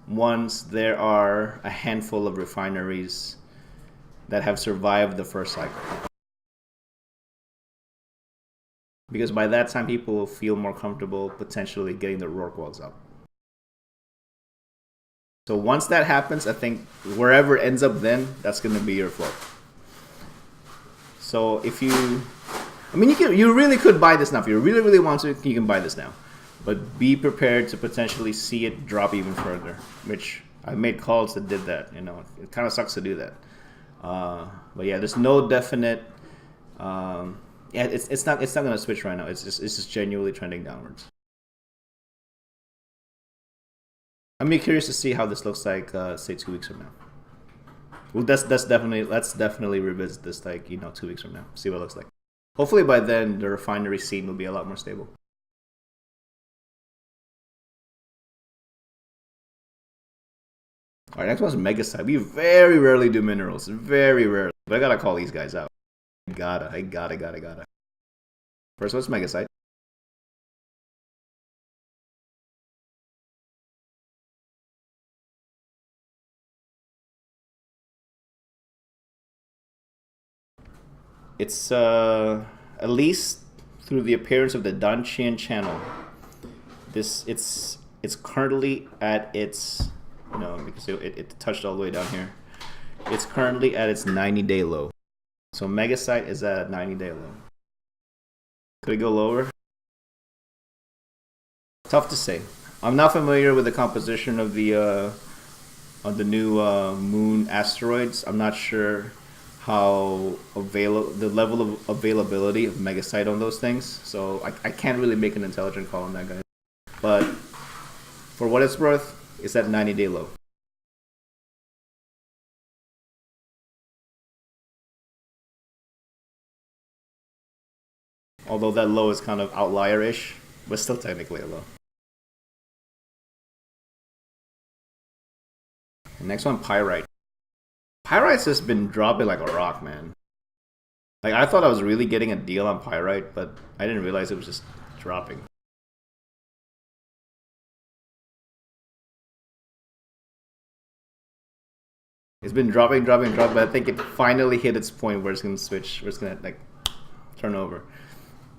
once there are a handful of refineries that have survived the first cycle. Because by that time, people will feel more comfortable potentially getting their Rorquals up. So once that happens, I think wherever it ends up then, that's going to be your floor. So you really could buy this now. If you really, really want to, you can buy this now. But be prepared to potentially see it drop even further, which I've made calls that did that. It kind of sucks to do that. But yeah, there's no definite... it's not gonna switch right now. It's just genuinely trending downwards. I'm curious to see how this looks like, say 2 weeks from now. Well, let's definitely revisit this 2 weeks from now. See what it looks like. Hopefully by then the refinery scene will be a lot more stable. All right, next one's Megasite. We very rarely do minerals, very rarely. But I gotta call these guys out. I gotta. First one's Megasite. It's at least through the appearance of the Dantian channel. It's currently at its because it touched all the way down here. It's currently at its 90-day low. So Megasite is at a 90-day low. Could it go lower? Tough to say. I'm not familiar with the composition of the new moon asteroids. I'm not sure how the level of availability of Megasite on those things. So I can't really make an intelligent call on that, guy. But for what it's worth, it's at 90-day low. Although that low is kind of outlier-ish, but still technically a low. The next one, Pyrite. Pyrite's just been dropping like a rock, man. Like, I thought I was really getting a deal on Pyrite, but I didn't realize it was just dropping. It's been dropping, but I think it finally hit its point where it's gonna switch, where it's gonna like turn over.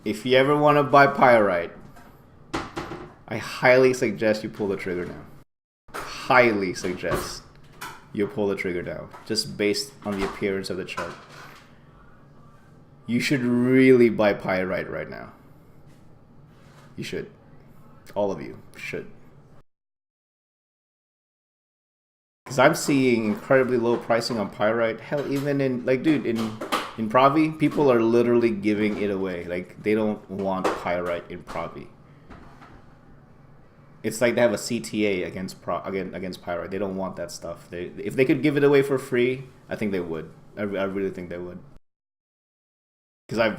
If you ever want to buy Pyrite, I highly suggest you pull the trigger now. Highly suggest you pull the trigger now, just based on the appearance of the chart. You should really buy Pyrite right now. You should. All of you should. Because I'm seeing incredibly low pricing on Pyrite. Hell, even in, like, dude, in Pravi, people are literally giving it away. Like, they don't want Pyrite in Pravi. It's like they have a CTA against Pyrite. They don't want that stuff. If they could give it away for free, I think they would. I really think they would. Because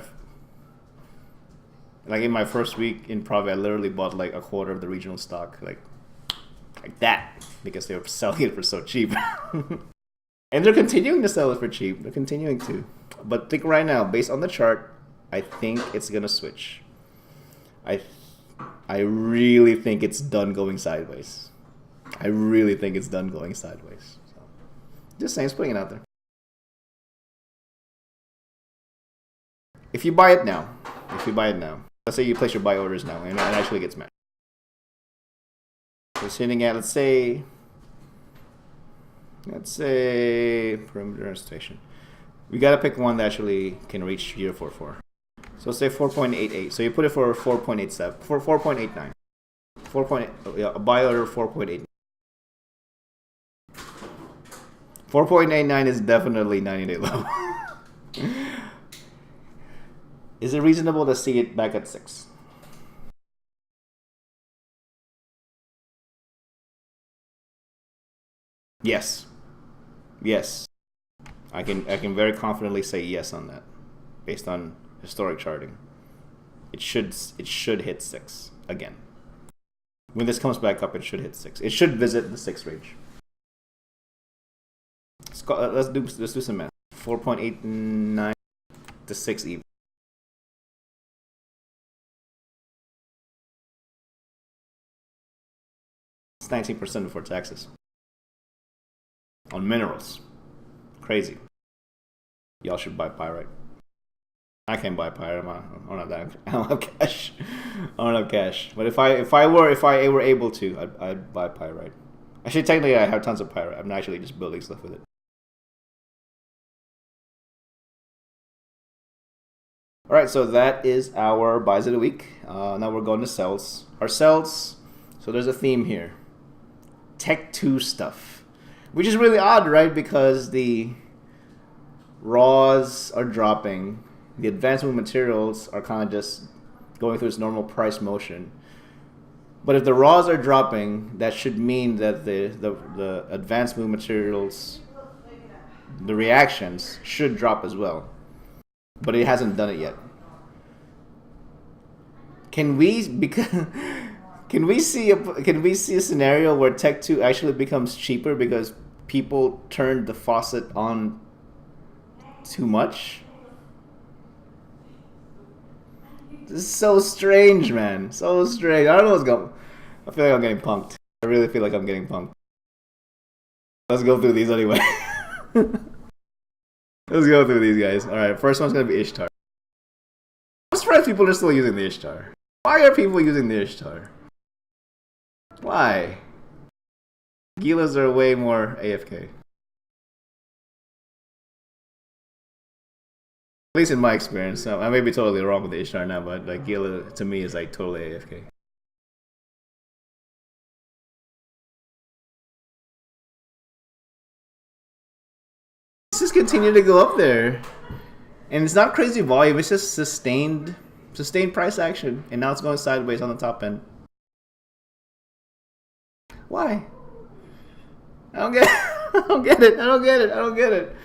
like in my first week in Pravi, I literally bought like a quarter of the regional stock. Like that, because they were selling it for so cheap. And they're continuing to sell it for cheap. They're continuing to. But think right now, based on the chart, I think it's gonna switch. I really think it's done going sideways. I really think it's done going sideways. So, just saying, just putting it out there. If you buy it now, let's say you place your buy orders now, and it actually gets matched. We're sitting at, let's say perimeter station. We gotta pick one that actually can reach 0.44. So let's say 4.88. So you put it for 4.87, for 4.89. 4.8, yeah, a buy order 4.8. 4.89 is definitely 90-day low. Is it reasonable to see it back at 6? Yes. Yes. I can very confidently say yes on that, based on historic charting. It should hit 6 again. When this comes back up, it should hit 6. It should visit the 6 range. Let's do some math. 4.89 to 6 even. It's 19% before taxes. On minerals. Crazy. Y'all should buy Pyrite. I can't buy Pyrite. I don't have cash. I don't have cash. But if I were able to, I'd buy Pyrite. Actually, technically, I have tons of Pyrite. I'm actually just building stuff with it. All right, so that is our buys of the week. Now we're going to sells. Our sells. So there's a theme here. Tech 2 stuff, which is really odd, right? Because the raws are dropping. The advanced move materials are kind of just going through its normal price motion. But if the raws are dropping, that should mean that the advanced move materials, the reactions, should drop as well. But it hasn't done it yet. Can we see a scenario where Tech 2 actually becomes cheaper because people turned the faucet on too much? This is so strange, man. So strange. I don't know what's going on. I feel like I'm getting punked. I really feel like I'm getting punked. Let's go through these anyway. Let's go through these, guys. Alright, first one's going to be Ishtar. I'm surprised people are still using the Ishtar. Why are people using the Ishtar? Why? Gilas are way more AFK. At least in my experience. I may be totally wrong with the Ishtar now, but like Gila to me is like totally AFK. Let's just continue to go up there. And it's not crazy volume, it's just sustained price action. And now it's going sideways on the top end. Why? I don't get it. I don't get it. I don't get it. I don't get it.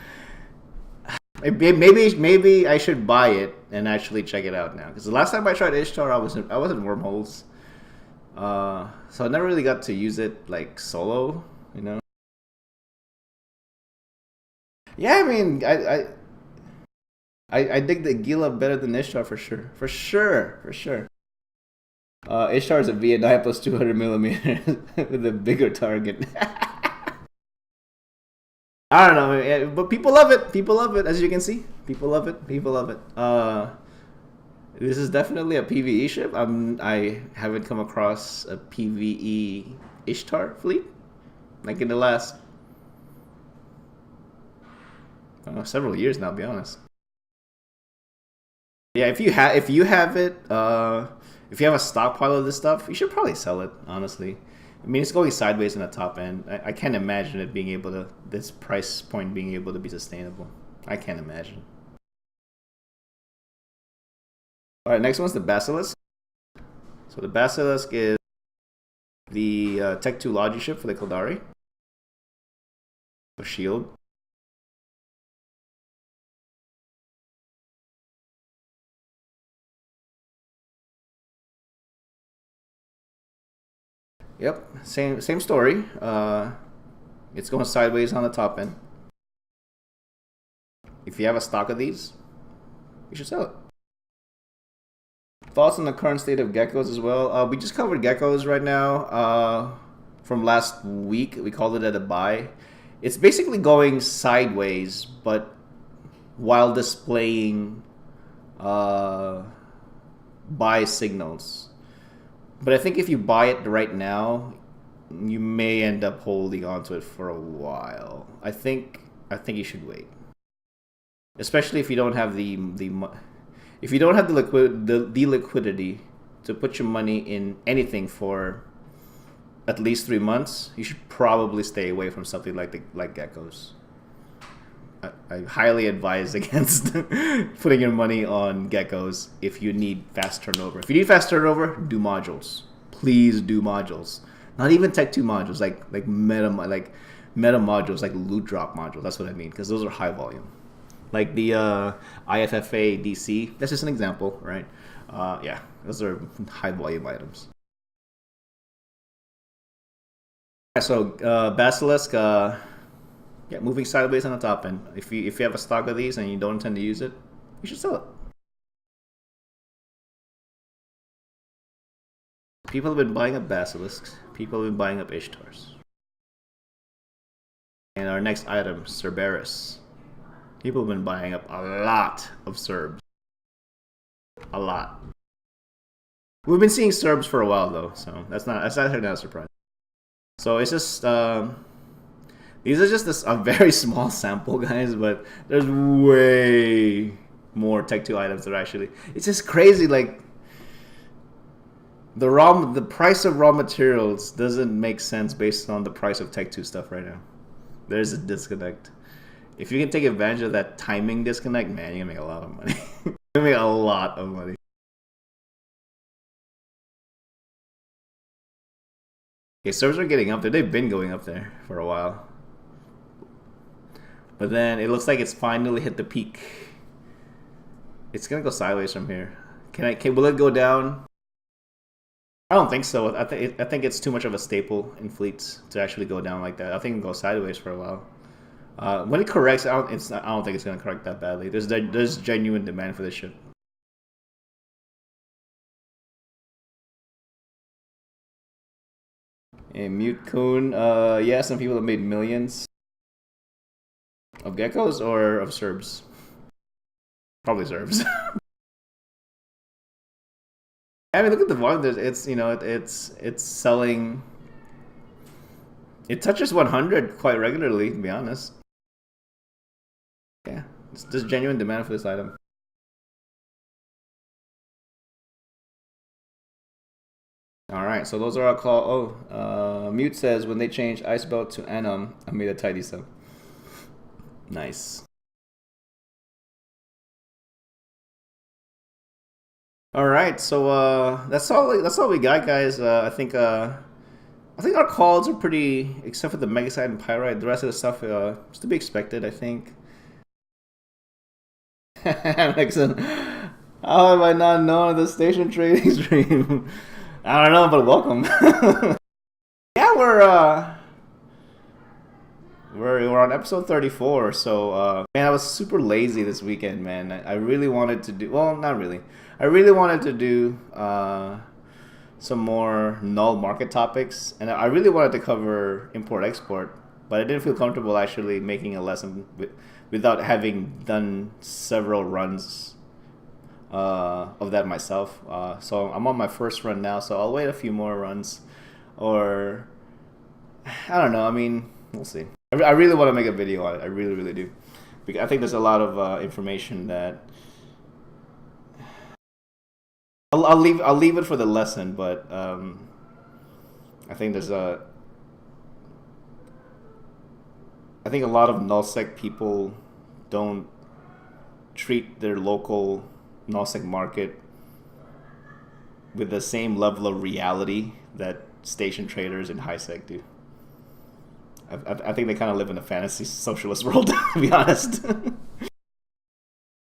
Maybe I should buy it and actually check it out now. Because the last time I tried Ishtar, I was in wormholes. So I never really got to use it like solo, you know. Yeah, I mean, I dig the Gila better than Ishtar for sure. For sure. For sure. Ishtar is a VN9 plus 200 millimeters with a bigger target. I don't know, but people love it. People love it, as you can see. People love it. People love it. This is definitely a PVE ship. I haven't come across a PVE Ishtar fleet like in the last several years now. To be honest. Yeah, if you have it, if you have a stockpile of this stuff, you should probably sell it. Honestly, I mean it's going sideways in the top end. I can't imagine it being able to this price point being able to be sustainable. I can't imagine. All right, next one's the Basilisk. So the Basilisk is the Tech 2 Logi ship for the Kildari. A shield. Yep, same story. It's going sideways on the top end. If you have a stock of these, you should sell it. Thoughts on the current state of geckos as well. We just covered geckos right now. From last week, we called it at a buy. It's basically going sideways, but while displaying buy signals. But I think if you buy it right now, you may end up holding onto it for a while. I think you should wait, especially if you don't have the liquidity to put your money in anything for at least 3 months. You should probably stay away from something like geckos. I highly advise against putting your money on geckos if you need fast turnover. If you need fast turnover, do modules. Please do modules. Not even Tech 2 modules, like meta modules, like loot drop modules. That's what I mean, because those are high volume. Like the IFFA DC. That's just an example, right? Yeah, those are high volume items. So Basilisk. Yeah, moving sideways on the top end. If you have a stock of these and you don't intend to use it, you should sell it. People have been buying up Basilisks. People have been buying up Ishtars. And our next item, Cerberus. People have been buying up a lot of Cerbs. A lot. We've been seeing Cerbs for a while though, so that's not a surprise. So it's just these are just a very small sample, guys, but there's way more Tech 2 items that are actually... It's just crazy, like... The price of raw materials doesn't make sense based on the price of Tech 2 stuff right now. There's a disconnect. If you can take advantage of that timing disconnect, man, you're gonna make a lot of money. You're gonna make a lot of money. Okay, servers are getting up there. They've been going up there for a while. But then it looks like it's finally hit the peak. It's gonna go sideways from here. Will it go down? I don't think so. I think it's too much of a staple in fleets to actually go down like that. I think it'll go sideways for a while. When it corrects, I don't think it's gonna correct that badly. There's genuine demand for this ship. And Mute Coon, yeah, some people have made millions. Of geckos or of Cerbs? Probably Cerbs. I mean, look at the volume. It's it's selling. It touches 100 quite regularly, to be honest. Yeah, there's genuine demand for this item. All right, so those are our call. Oh, Mute says when they changed Ice Belt to Anum, I made a tidy sub. Nice. All right, so that's all. That's all we got, guys. I think our calls are pretty, except for the Megasite and Pyrite. The rest of the stuff is to be expected, I think. Nixon, how have I not known of the station trading stream? I don't know, but welcome. Yeah, we're on episode 34. So man, I was super lazy this weekend, man. I really wanted to do, well, not really. I really wanted to do some more null market topics, and I really wanted to cover import export, but I didn't feel comfortable actually making a lesson without having done several runs of that myself. So I'm on my first run now, so I'll wait a few more runs, or I don't know. I mean, we'll see. I really want to make a video on it. I really, really do. Because I think there's a lot of information that I'll leave it for the lesson, but I think I think a lot of nullsec people don't treat their local nullsec market with the same level of reality that station traders in highsec do. I think they kind of live in a fantasy socialist world, to be honest.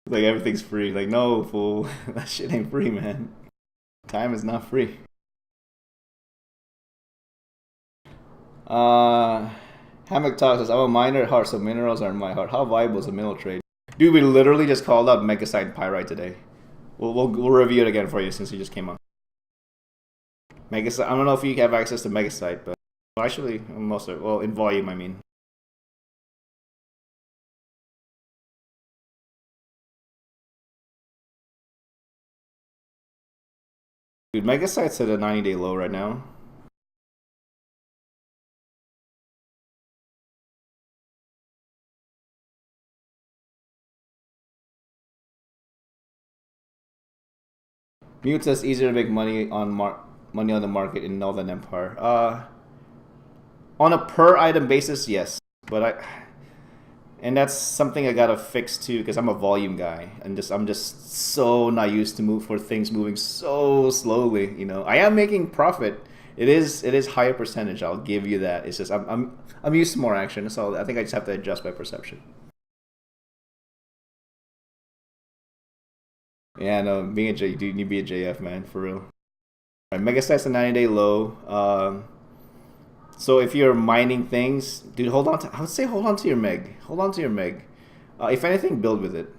Like everything's free. Like, no, fool, that shit ain't free, man. Time is not free. Hammock Talk says, I'm a miner at heart, so minerals are in my heart. How viable is a mineral trade? Dude, we literally just called out Megasite and Pyrite today. We'll review it again for you since you just came on. Megasite, I don't know if you have access to Megasite, but well, actually, most of it, well, in volume, I mean. Dude, Megasite's at a 90-day low right now. Mute says easier to make money on the market in Northern Empire. On a per item basis, yes, but and that's something I gotta fix too, because I'm a volume guy, and I'm just so not used to move for things moving so slowly. You know, I am making profit. It is higher percentage. I'll give you that. It's just I'm used to more action, so I think I just have to adjust my perception. Yeah, no, being a J, you do need to be a JF, man, for real. Right, Megasite's a 90-day low. So if you're mining things, dude, hold on to. I would say hold on to your Meg. Hold on to your Meg. If anything, build with it.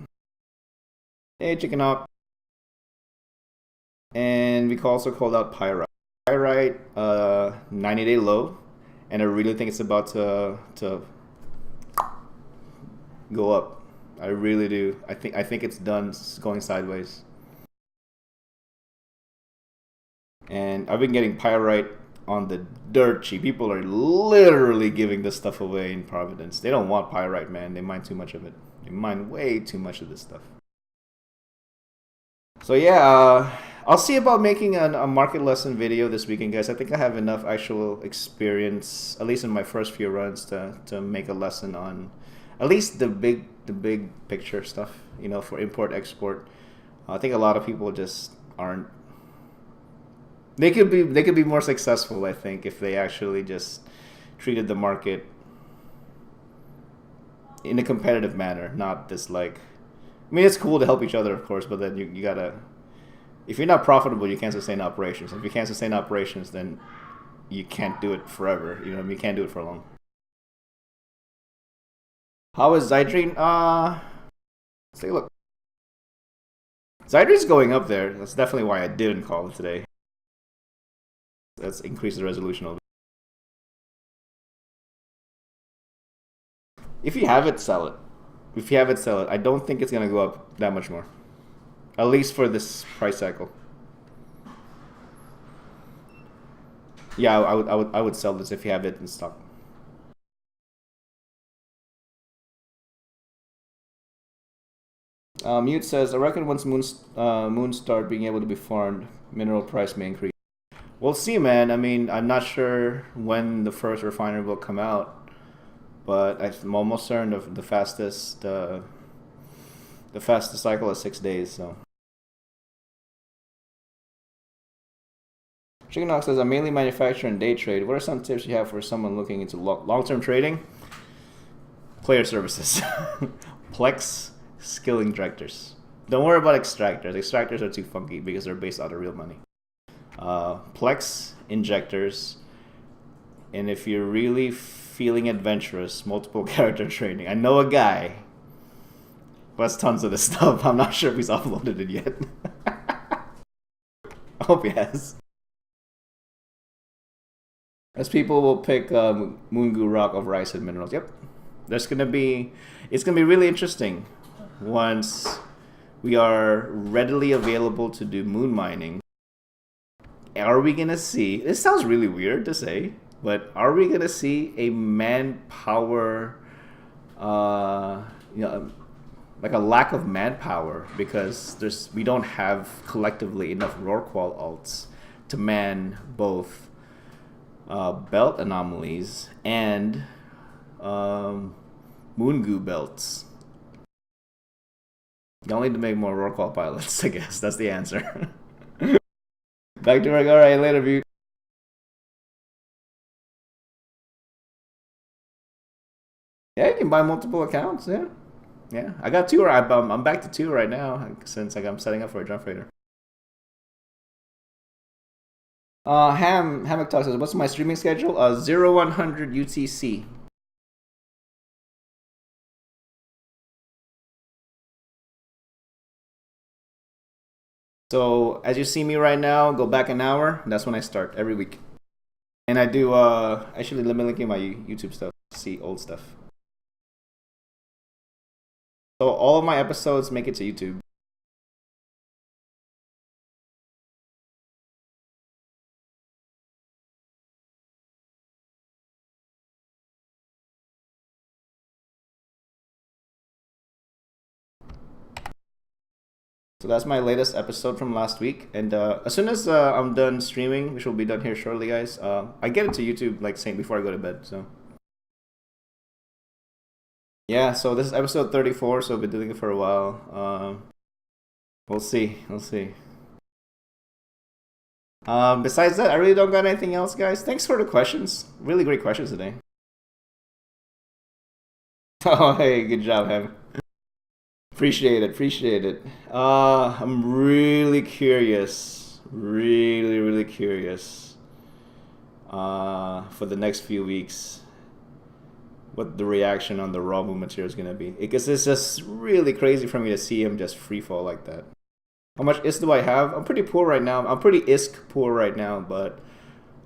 Hey, chicken up. And we also called out Pyrite. Pyrite, 90-day low, and I really think it's about to go up. I really do. I think it's done. It's going sideways. And I've been getting Pyrite on the dirt cheap. People are literally giving this stuff away in Providence. They don't want Pyrite, man. They mine too much of it. They mine way too much of this stuff. So yeah, I'll see about making a market lesson video this weekend, guys. I think I have enough actual experience, at least in my first few runs, to make a lesson on at least the big picture stuff. You know, for import export. I think a lot of people just aren't. They could be more successful, I think, if they actually just treated the market in a competitive manner, not this like. I mean, it's cool to help each other, of course, but then you gotta. If you're not profitable, you can't sustain operations. If you can't sustain operations, then you can't do it forever. You know, you can't do it for long. How is Zydrine? Let's take a look. Zydrine's going up there. That's definitely why I didn't call it today. Let's increase the resolution a little bit. If you have it, sell it. If you have it, sell it. I don't think it's gonna go up that much more, at least for this price cycle. Yeah, I would sell this if you have it in stock. Mute says, I reckon once moons start being able to be farmed, mineral price may increase. We'll see, man. I mean, I'm not sure when the first refinery will come out, but I'm almost certain the fastest cycle is 6 days. So. Chicken Hawk says, I mainly manufacture and day trade. What are some tips you have for someone looking into long-term trading? Player services. Plex skill injectors. Don't worry about extractors. Extractors are too funky because they're based out of real money. Plex injectors. And if you're really feeling adventurous, multiple character trading. I know a guy who has tons of this stuff. I'm not sure if he's uploaded it yet. I hope he has. As people will pick Moongu Rock over Ice and Minerals. Yep. It's gonna be really interesting once we are readily available to do moon mining. Are we gonna see? This sounds really weird to say, but are we gonna see a manpower, like a lack of manpower because we don't have collectively enough Rorqual alts to man both belt anomalies and Moongu belts. Y'all need to make more Rorqual pilots, I guess. That's the answer. Back to work. Alright, later, view. Yeah, you can buy multiple accounts, yeah. Yeah, I got two. I'm back to two right now since I'm setting up for a jump raider. Hammock Talk says, what's my streaming schedule? 0100 UTC. So as you see me right now, go back an hour. That's when I start every week. And I do actually let me link in my YouTube stuff to see old stuff. So all of my episodes make it to YouTube. So that's my latest episode from last week. And as soon as I'm done streaming, which will be done here shortly, guys, I get it to YouTube like saying before I go to bed. So yeah, so this is episode 34. So I've been doing it for a while. We'll see. We'll see. Besides that, I really don't got anything else, guys. Thanks for the questions. Really great questions today. Oh, hey, good job, Hem. Appreciate it, appreciate it. I'm really curious, really curious for the next few weeks what the reaction on the raw moon material is going to be. Because it's just really crazy for me to see him just free fall like that. How much ISK do I have? I'm pretty poor right now. I'm pretty ISK poor right now, but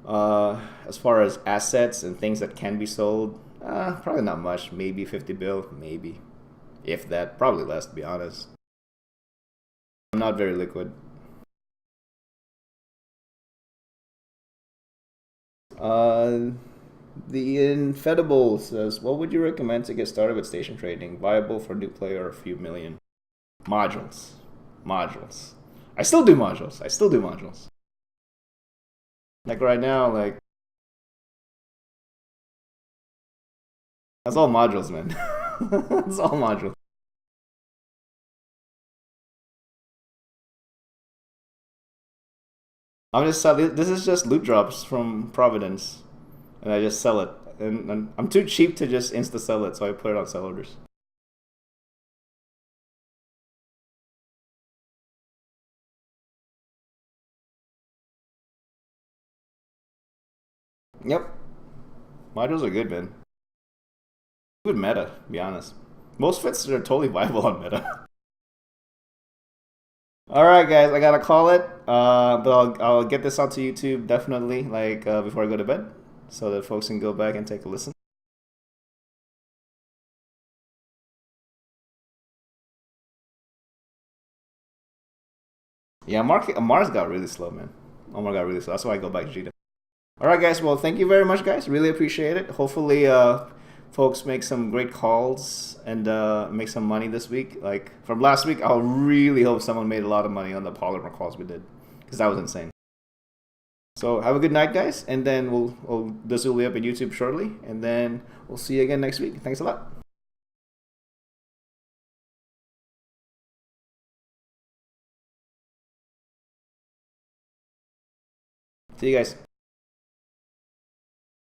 as far as assets and things that can be sold, probably not much. Maybe 50 bill, maybe. If that, probably less, to be honest. I'm not very liquid. The Infedible says, what would you recommend to get started with station trading? Viable for new player or a few million? Modules. Modules. I still do modules. I still do modules. Like right now, like... That's all modules, man. That's all modules. I'm just selling. This is just loot drops from Providence, and I just sell it. And I'm too cheap to just insta sell it, so I put it on sell orders. Yep, modules are good, man. Good meta, to be honest. Most fits are totally viable on meta. Alright guys, I gotta call it. But I'll get this out to YouTube definitely, like before I go to bed, so that folks can go back and take a listen. Yeah, Mars got really slow, man. Omar got really slow. That's why I go back to Jita. Alright guys, well thank you very much guys. Really appreciate it. Hopefully folks make some great calls and make some money this week. Like from last week, I really hope someone made a lot of money on the polymer calls we did, because that was insane. So have a good night, guys, and then this will be up on YouTube shortly, and then we'll see you again next week. Thanks a lot. See you guys.